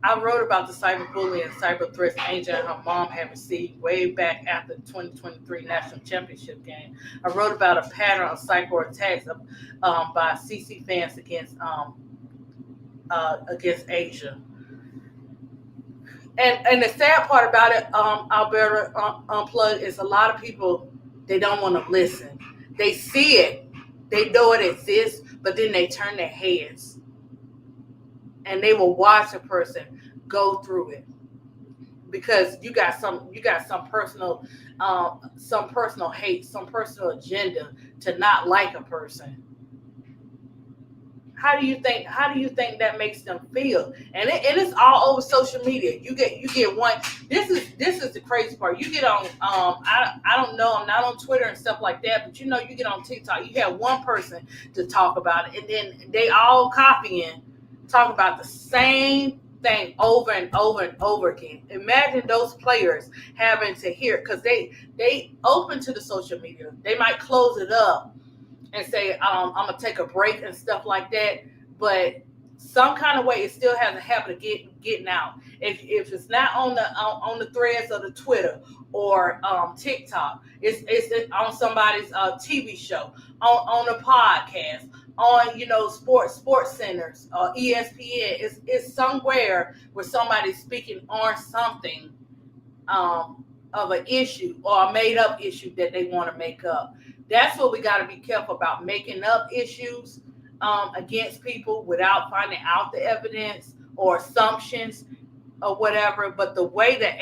I wrote about the cyberbullying and cyber threats Angel and her mom had received way back after the 2023 National Championship game. I wrote about a pattern of cyber attacks by CC fans against Asia. And the sad part about it, Alberta, Unplugged, is a lot of people, they don't want to listen. They see it, they know it exists, but then they turn their heads, and they will watch a person go through it. because you got some personal hate, some personal agenda to not like a person. How do you think that makes them feel? And it's all over social media. You get one. This is the crazy part. You get on I don't know, I'm not on Twitter and stuff like that, but you get on TikTok. You have one person to talk about it, and then they all copying, talk about the same thing over and over and over again. Imagine those players having to hear, because they open to the social media. They might close it up and say, I'm gonna take a break and stuff like that. But some kind of way, it still has a habit of getting out. If it's not on the threads of the Twitter or TikTok, it's on somebody's TV show, on a podcast, on sports centers, ESPN. It's somewhere where somebody's speaking on something of an issue or a made up issue that they want to make up. That's what we got to be careful about, making up issues against people without finding out the evidence or assumptions or whatever. But the way that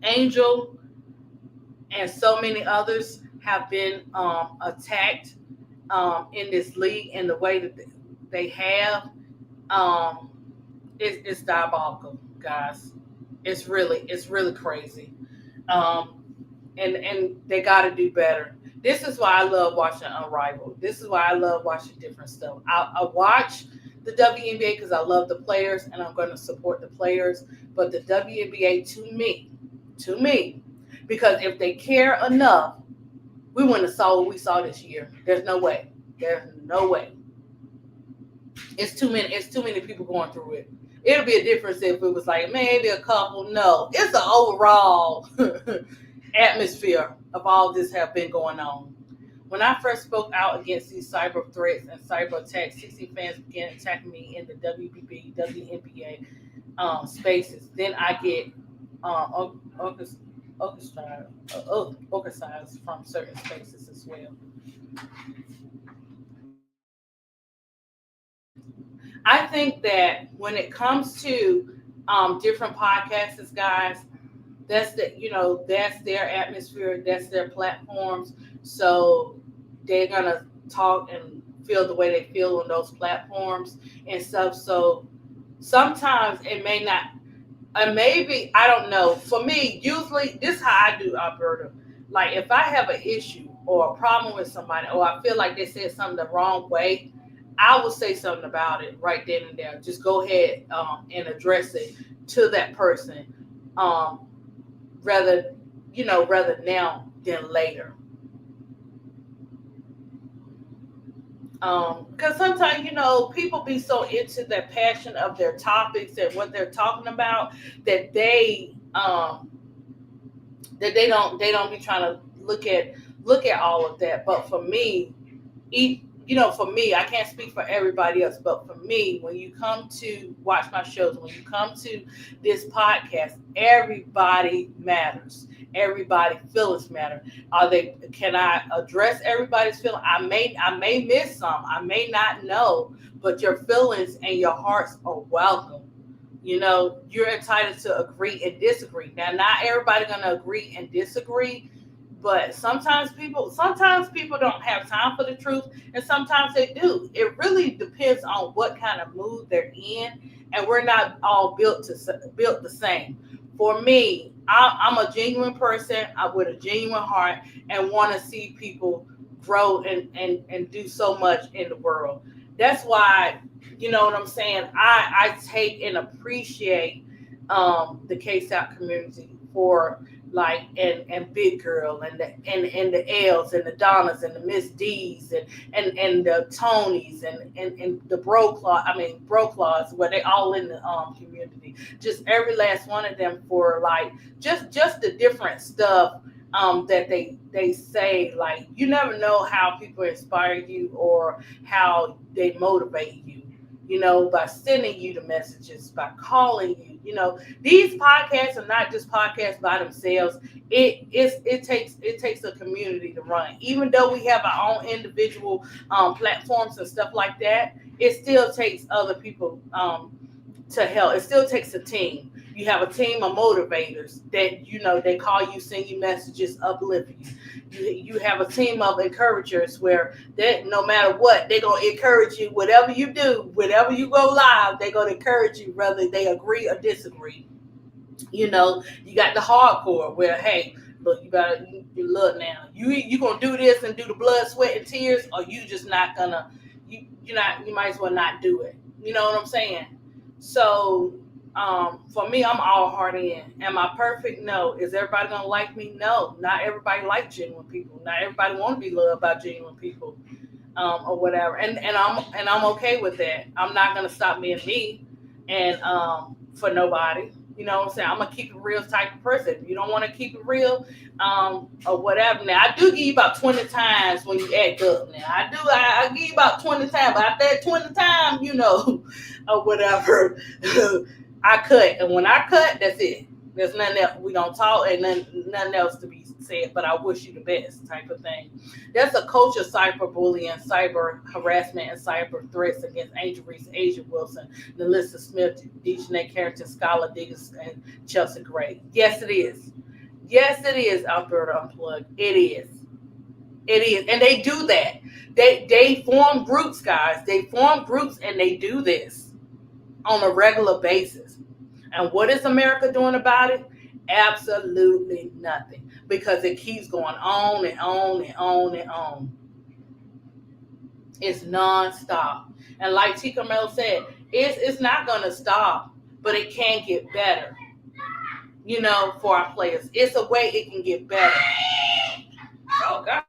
Angel, and so many others have been attacked in this league, and the way that they have, um, it's diabolical, guys. It's really crazy. Um, and they got to do better. This is why I love watching Unrivaled. This is why I love watching different stuff. I watch the WNBA because I love the players and I'm going to support the players. But the WNBA, to me, because if they care enough, we wouldn't have saw what we saw this year. There's no way. There's no way. It's too many. It's too many people going through it. It'll be a difference if it was like maybe a couple. No, it's an overall atmosphere of all this have been going on. When I first spoke out against these cyber threats and cyber attacks, 60 fans began attacking me in the WBB, WNBA spaces. Then I get orchestras from certain spaces as well. I think that when it comes to different podcasts, guys, that's their atmosphere, that's their platforms. So they're gonna talk and feel the way they feel on those platforms and stuff. So sometimes it may not, maybe I don't know. For me, usually this is how I do, Alberta. Like if I have an issue or a problem with somebody, or I feel like they said something the wrong way, I will say something about it right then and there. Just go ahead and address it to that person, um, rather now than later. Because sometimes people be so into the passion of their topics and what they're talking about that they don't be trying to look at all of that. But for me, for me, I can't speak for everybody else, but for me, when you come to watch my shows, when you come to this podcast, everybody matters. Everybody feelings matter. Can I address everybody's feeling? I may miss some. I may not know, but your feelings and your hearts are welcome. You're entitled to agree and disagree. Now, not everybody gonna agree and disagree, but sometimes people don't have time for the truth, and sometimes they do. It really depends on what kind of mood they're in, and we're not all built the same. For me, I'm a genuine person. I'm with a genuine heart and want to see people grow and do so much in the world. That's why, you know what I'm saying. I take and appreciate the K-South community for like and Big Girl and the L's and the Donnas and the Miss D's and the Tonys and the Bro Claws, where they all in the community. Just every last one of them for like just the different stuff that they say. Like you never know how people inspire you or how they motivate you. By sending you the messages, by calling you. These podcasts are not just podcasts by themselves. It takes a community to run. Even though we have our own individual platforms and stuff like that, it still takes other people to help. It still takes a team. You have a team of motivators that they call you, send you messages, uplift you. You have a team of encouragers where that no matter what, they're gonna encourage you. Whatever you do, whenever you go live, they're gonna encourage you, whether they agree or disagree. You got the hardcore where, hey, look, you look now. You gonna do this and do the blood, sweat, and tears, or you just not gonna you might as well not do it. You know what I'm saying? So for me, I'm all heart in. Am I perfect? No. Is everybody gonna like me? No. Not everybody like genuine people. Not everybody want to be loved by genuine people, or whatever. And I'm okay with that. I'm not gonna stop being me, and for nobody. You know what I'm saying? I'm gonna keep it real type of person. If you don't want to keep it real, or whatever. Now I do give you about 20 times when you act up. Now I give you about 20 times, but after that 20 times, or whatever, I cut. And when I cut, that's it. There's nothing else. We don't talk, and nothing else to be said. But I wish you the best, type of thing. There's a culture of cyberbullying, cyber harassment, and cyber threats against Angel Reese, Asia Wilson, Melissa Smith, Dejanay Carrington, Skylar Diggins, and Chelsea Gray. Yes, it is. Yes, it is. Alberta Unplugged. It is. It is, and they do that. They form groups, guys. They form groups, and they do this on a regular basis. And what is America doing about it? Absolutely nothing, because it keeps going on and on and on and on. It's nonstop. And like Tika Mel said, it's not going to stop, but it can get better, for our players. It's a way it can get better. Oh, God.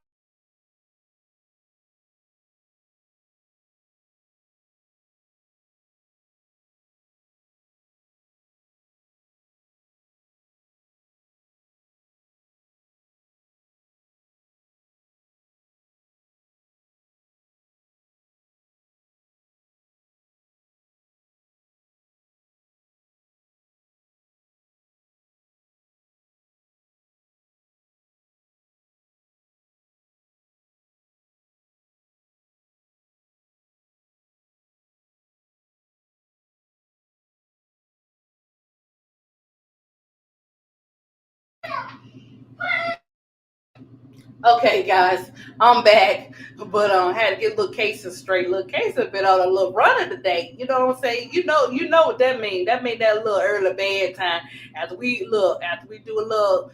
Okay, guys, I'm back, but had to get little cases straight. Little case has been on a little runner today. You know what I'm saying? You know what that means. That means that little early bedtime. After we do a little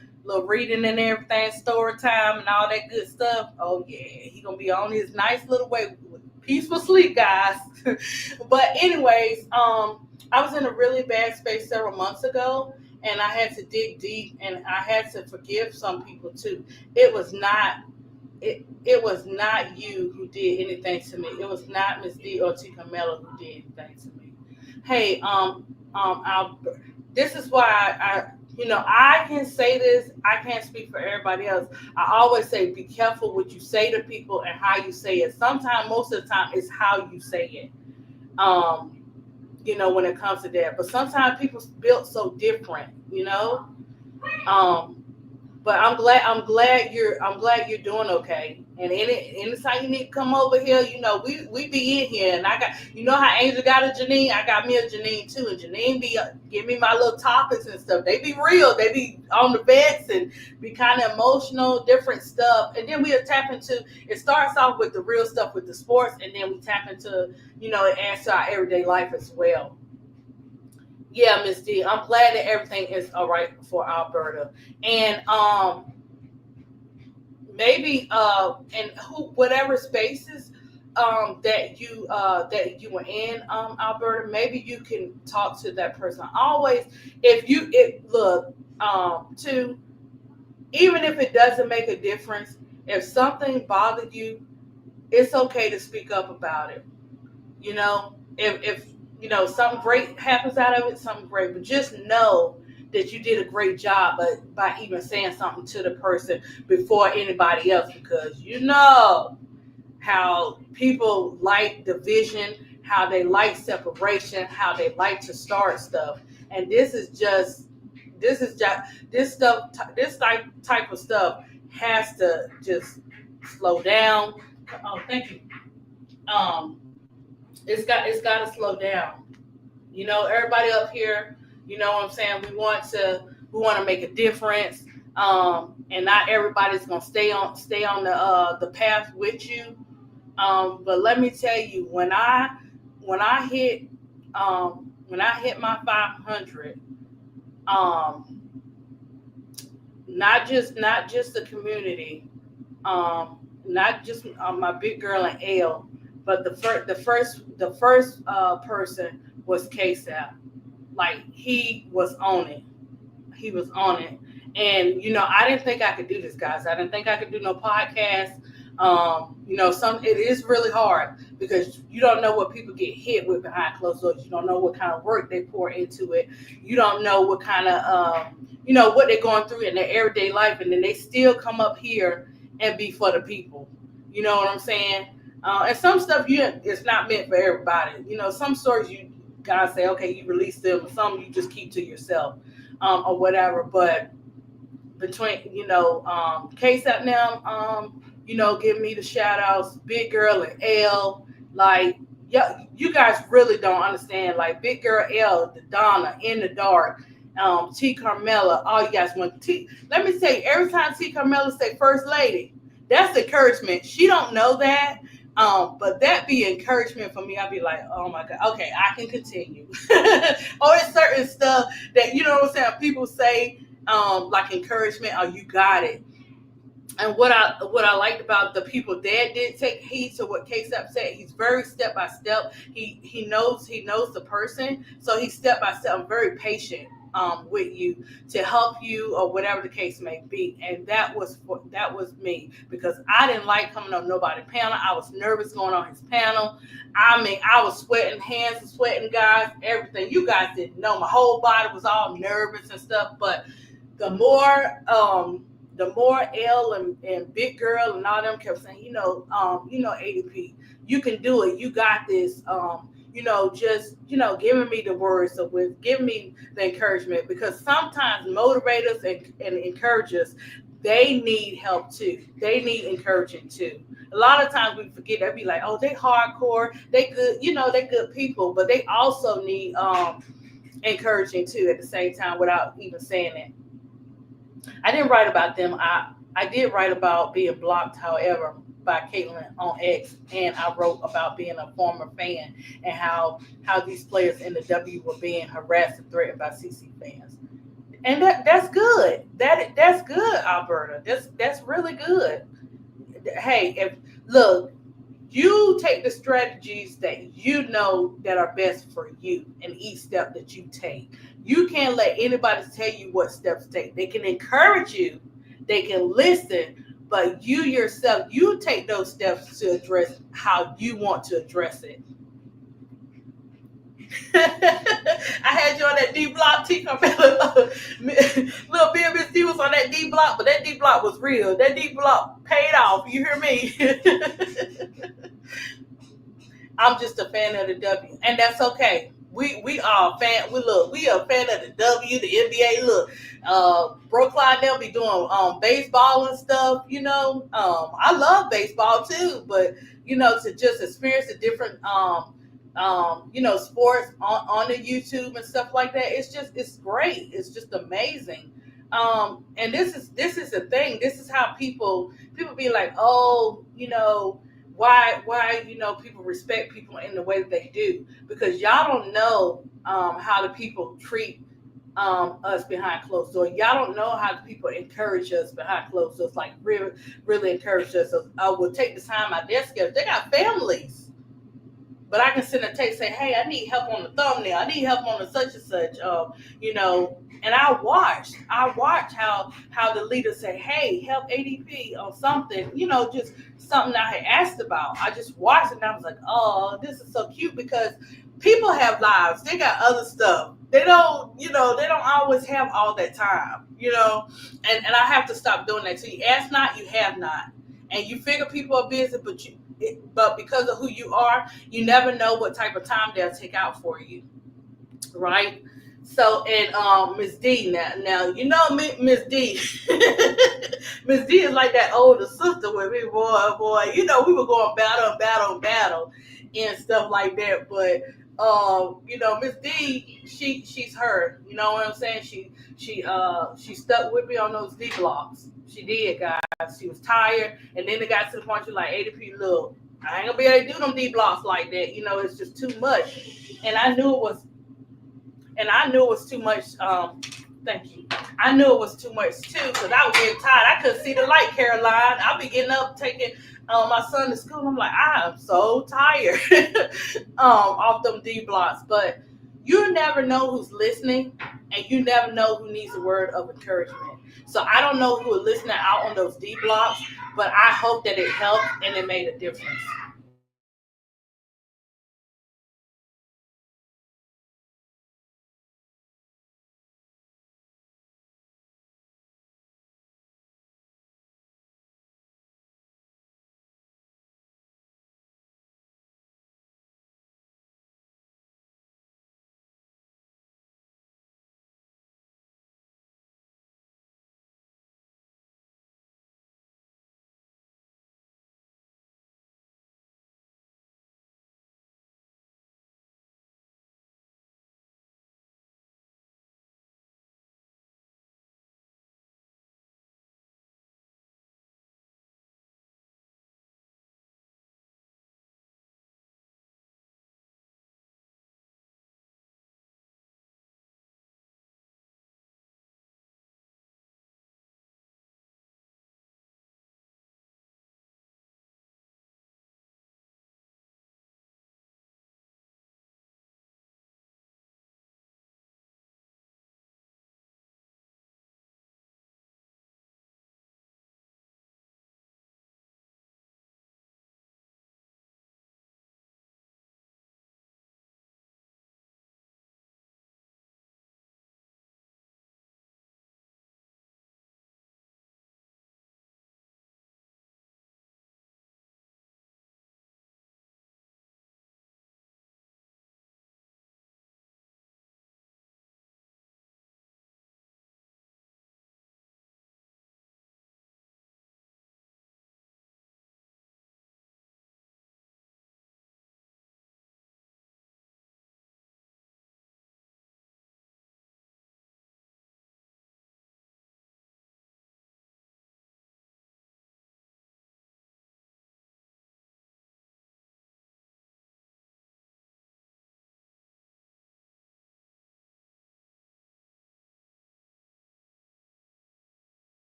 reading and everything, story time and all that good stuff. Oh yeah, he gonna be on his nice little way, peaceful sleep, guys. But anyways, I was in a really bad space several months ago, and I had to dig deep, and I had to forgive some people too. It was not you who did anything to me. It was not Miss D or T Camilla who did anything to me. Hey, this is why I can say this. I can't speak for everybody else. I always say, be careful what you say to people and how you say it. Sometimes, most of the time, it's how you say it. Um, when it comes to that. But sometimes people built so different. Um, but I'm glad you're doing okay. And anytime you need to come over here, we be in here. And I got, how Angel got a Janine, I got me a Janine too. And Janine be give me my little topics and stuff. They be real. They be on the vets and be kind of emotional, different stuff. And then we'll tap into. It starts off with the real stuff with the sports, and then we tap into and answer our everyday life as well. Yeah, Miss D, I'm glad that everything is all right for Alberta. And maybe in whatever spaces that you were in, Alberta, maybe you can talk to that person. Always, if look, to even if it doesn't make a difference, if something bothered you, it's okay to speak up about it. If something great happens out of it, something great, but just know that you did a great job, but by even saying something to the person before anybody else, because how people like division, how they like separation, how they like to start stuff. And this stuff, this type of stuff has to just slow down. Oh, thank you. um it's got to slow down. Everybody up here, You know what I'm saying? We want to make a difference. And not everybody's gonna stay on the path with you. But let me tell you, when I hit my 500, um, not just the community, not just my big girl and L, but the first person was KSAP. Like he was on it. He was on it. And I didn't think I could do this, guys. I didn't think I could do no podcast. It is really hard because you don't know what people get hit with behind closed doors. You don't know what kind of work they pour into it. You don't know what kind of what they're going through in their everyday life, and then they still come up here and be for the people. You know what I'm saying? And some stuff it's not meant for everybody. Some stories you gotta say, okay, you release them. Some you just keep to yourself, or whatever. But between KSAP now, give me the shout outs, Big Girl and L. Like, yeah, you guys really don't understand. Like Big Girl L, the Donna, In the Dark, T Carmela, all you guys want. Let me say, every time T Carmela say First Lady, that's encouragement. She don't know that. But that be encouragement for me. I'd be like, oh my God, okay, I can continue. Or it's certain stuff that, you know what I'm saying, people say, like encouragement, oh, you got it. And what I liked about the people that did take heed to what KSAP said, he's very step by step. He knows the person, so he's step by step. I'm very patient with you to help you or whatever the case may be. And that was me, because I didn't like coming on nobody's panel. I was nervous going on his panel. I mean, I was sweating, hands were sweating, guys, everything. You guys didn't know. My whole body was all nervous and stuff. But the more L and Big Girl and all them kept saying, ADP, you can do it. You got this. Giving me the words of wisdom, giving me the encouragement, because sometimes motivators and encouragers, they need help too. They need encouraging too. A lot of times we forget. They be like, oh, they hardcore, they good, they good people, but they also need encouraging too at the same time without even saying it. I didn't write about them. I did write about being blocked, however, by Caitlin on X, and I wrote about being a former fan and how these players in the W were being harassed and threatened by CC fans. And that's good. That's good, Alberta. That's really good. Hey, look, you take the strategies that you know that are best for you in each step that you take. You can't let anybody tell you what steps to take. They can encourage you, they can listen, but you yourself, you take those steps to address how you want to address it. I had you on that D block, T. Carmela. Little bit Miss D was on that D block, but that D block was real. That D block paid off. You hear me? I'm just a fan of the W, and that's okay. We are a fan. We are a fan of the W, the NBA. Look, Brooklyn, they'll be doing baseball and stuff. I love baseball too, but to just experience the different sports on the YouTube and stuff like that, it's great. It's just amazing. And this is the thing. This is how people be like, oh, why people respect people in the way that they do, because y'all don't know how the people treat us behind closed doors. Y'all don't know how the people encourage us behind closed doors, like really, really encourage us. I will take the time out their schedule. They got families. But I can send a text saying, hey, I need help on the thumbnail. I need help on the such and such, and I watch how the leaders say, hey, help ADP on something, just something I had asked about. I just watched it and I was like, oh, this is so cute, because people have lives. They got other stuff. They don't always have all that time, and I have to stop doing that. So you ask not, you have not. And you figure people are busy, but because of who you are, you never know what type of time they'll take out for you, right? So, and Miss D, now Miss D, Miss D is like that older sister with me, boy. We were going battle and stuff like that. But Miss D, she's her. You know what I'm saying? She stuck with me on those D blocks. She did, guys. She was tired, and then it got to the point she was like, ADP, look, I ain't gonna be able to do them D blocks like that. It's just too much. And I knew it was too much. Thank you. I knew it was too much too because I was getting tired. I couldn't see the light, Caroline. I'll be getting up, taking my son to school. I'm like, I am so tired off them D blocks. But you never know who's listening, and you never know who needs a word of encouragement. So I don't know who are listening out on those D blocks, but I hope that it helped and it made a difference.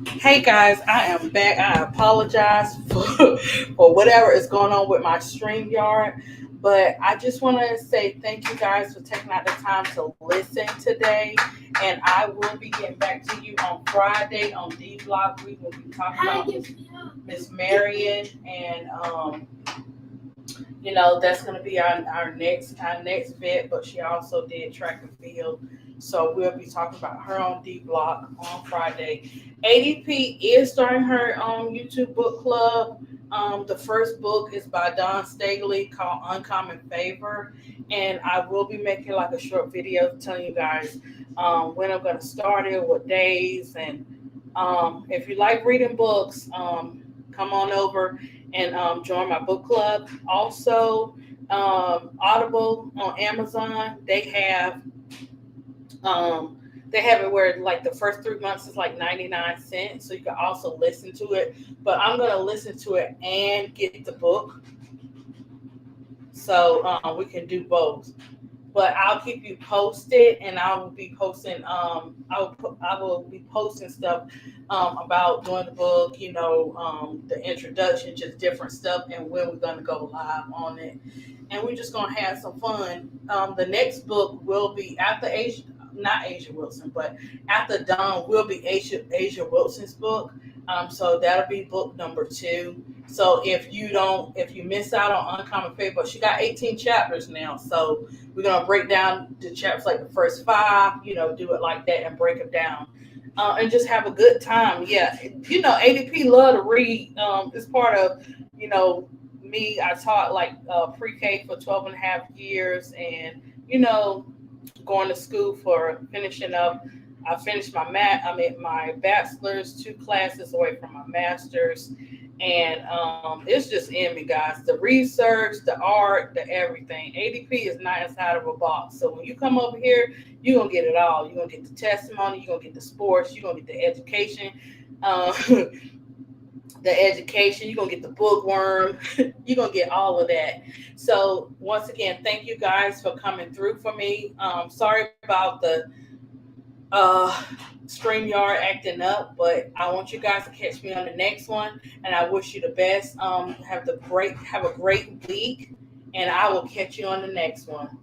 Hey guys, I am back. I apologize for whatever is going on with my StreamYard, but I just want to say thank you guys for taking out the time to listen today. And I will be getting back to you on Friday on D Block. We will be talking about Miss Marion, and that's going to be our next vet, but she also did track and field. So we'll be talking about her on D Block on Friday. ADP is starting her YouTube book club. The first book is by Don Stagley called Uncommon Favor. And I will be making like a short video telling you guys when I'm going to start it, what days. And if you like reading books, come on over and join my book club. Also, Audible on Amazon, they have it where like the first 3 months is like 99 cents, so you can also listen to it. But I'm gonna listen to it and get the book, so we can do both. But I'll keep you posted, and I will be posting. I will be posting stuff about doing the book. The introduction, just different stuff, and when we're gonna go live on it. And we're just gonna have some fun. The next book will be after Asia, not Asia Wilson, but after Dawn will be Asia Wilson's book. So that'll be book number 2. So if you miss out on Uncommon Favor, she got 18 chapters now. So we're gonna break down the chapters like the first 5. Do it like that and break them down, and just have a good time. Yeah, ADP love to read. It's part of me. I taught like pre-K for 12 and a half years, and going to school for finishing up. I finished my bachelor's, 2 classes away from my master's, and it's just in me, guys. The research, the art, the everything. ADP is not inside of a box. So when you come over here, you're gonna get it all. You're gonna get the testimony, you're gonna get the sports, you're gonna get the education. You're gonna get the bookworm, you're gonna get all of that. So once again, thank you guys for coming through for me. Sorry about the StreamYard acting up, but I want you guys to catch me on the next one, and I wish you the best. Have a great week, and I will catch you on the next one.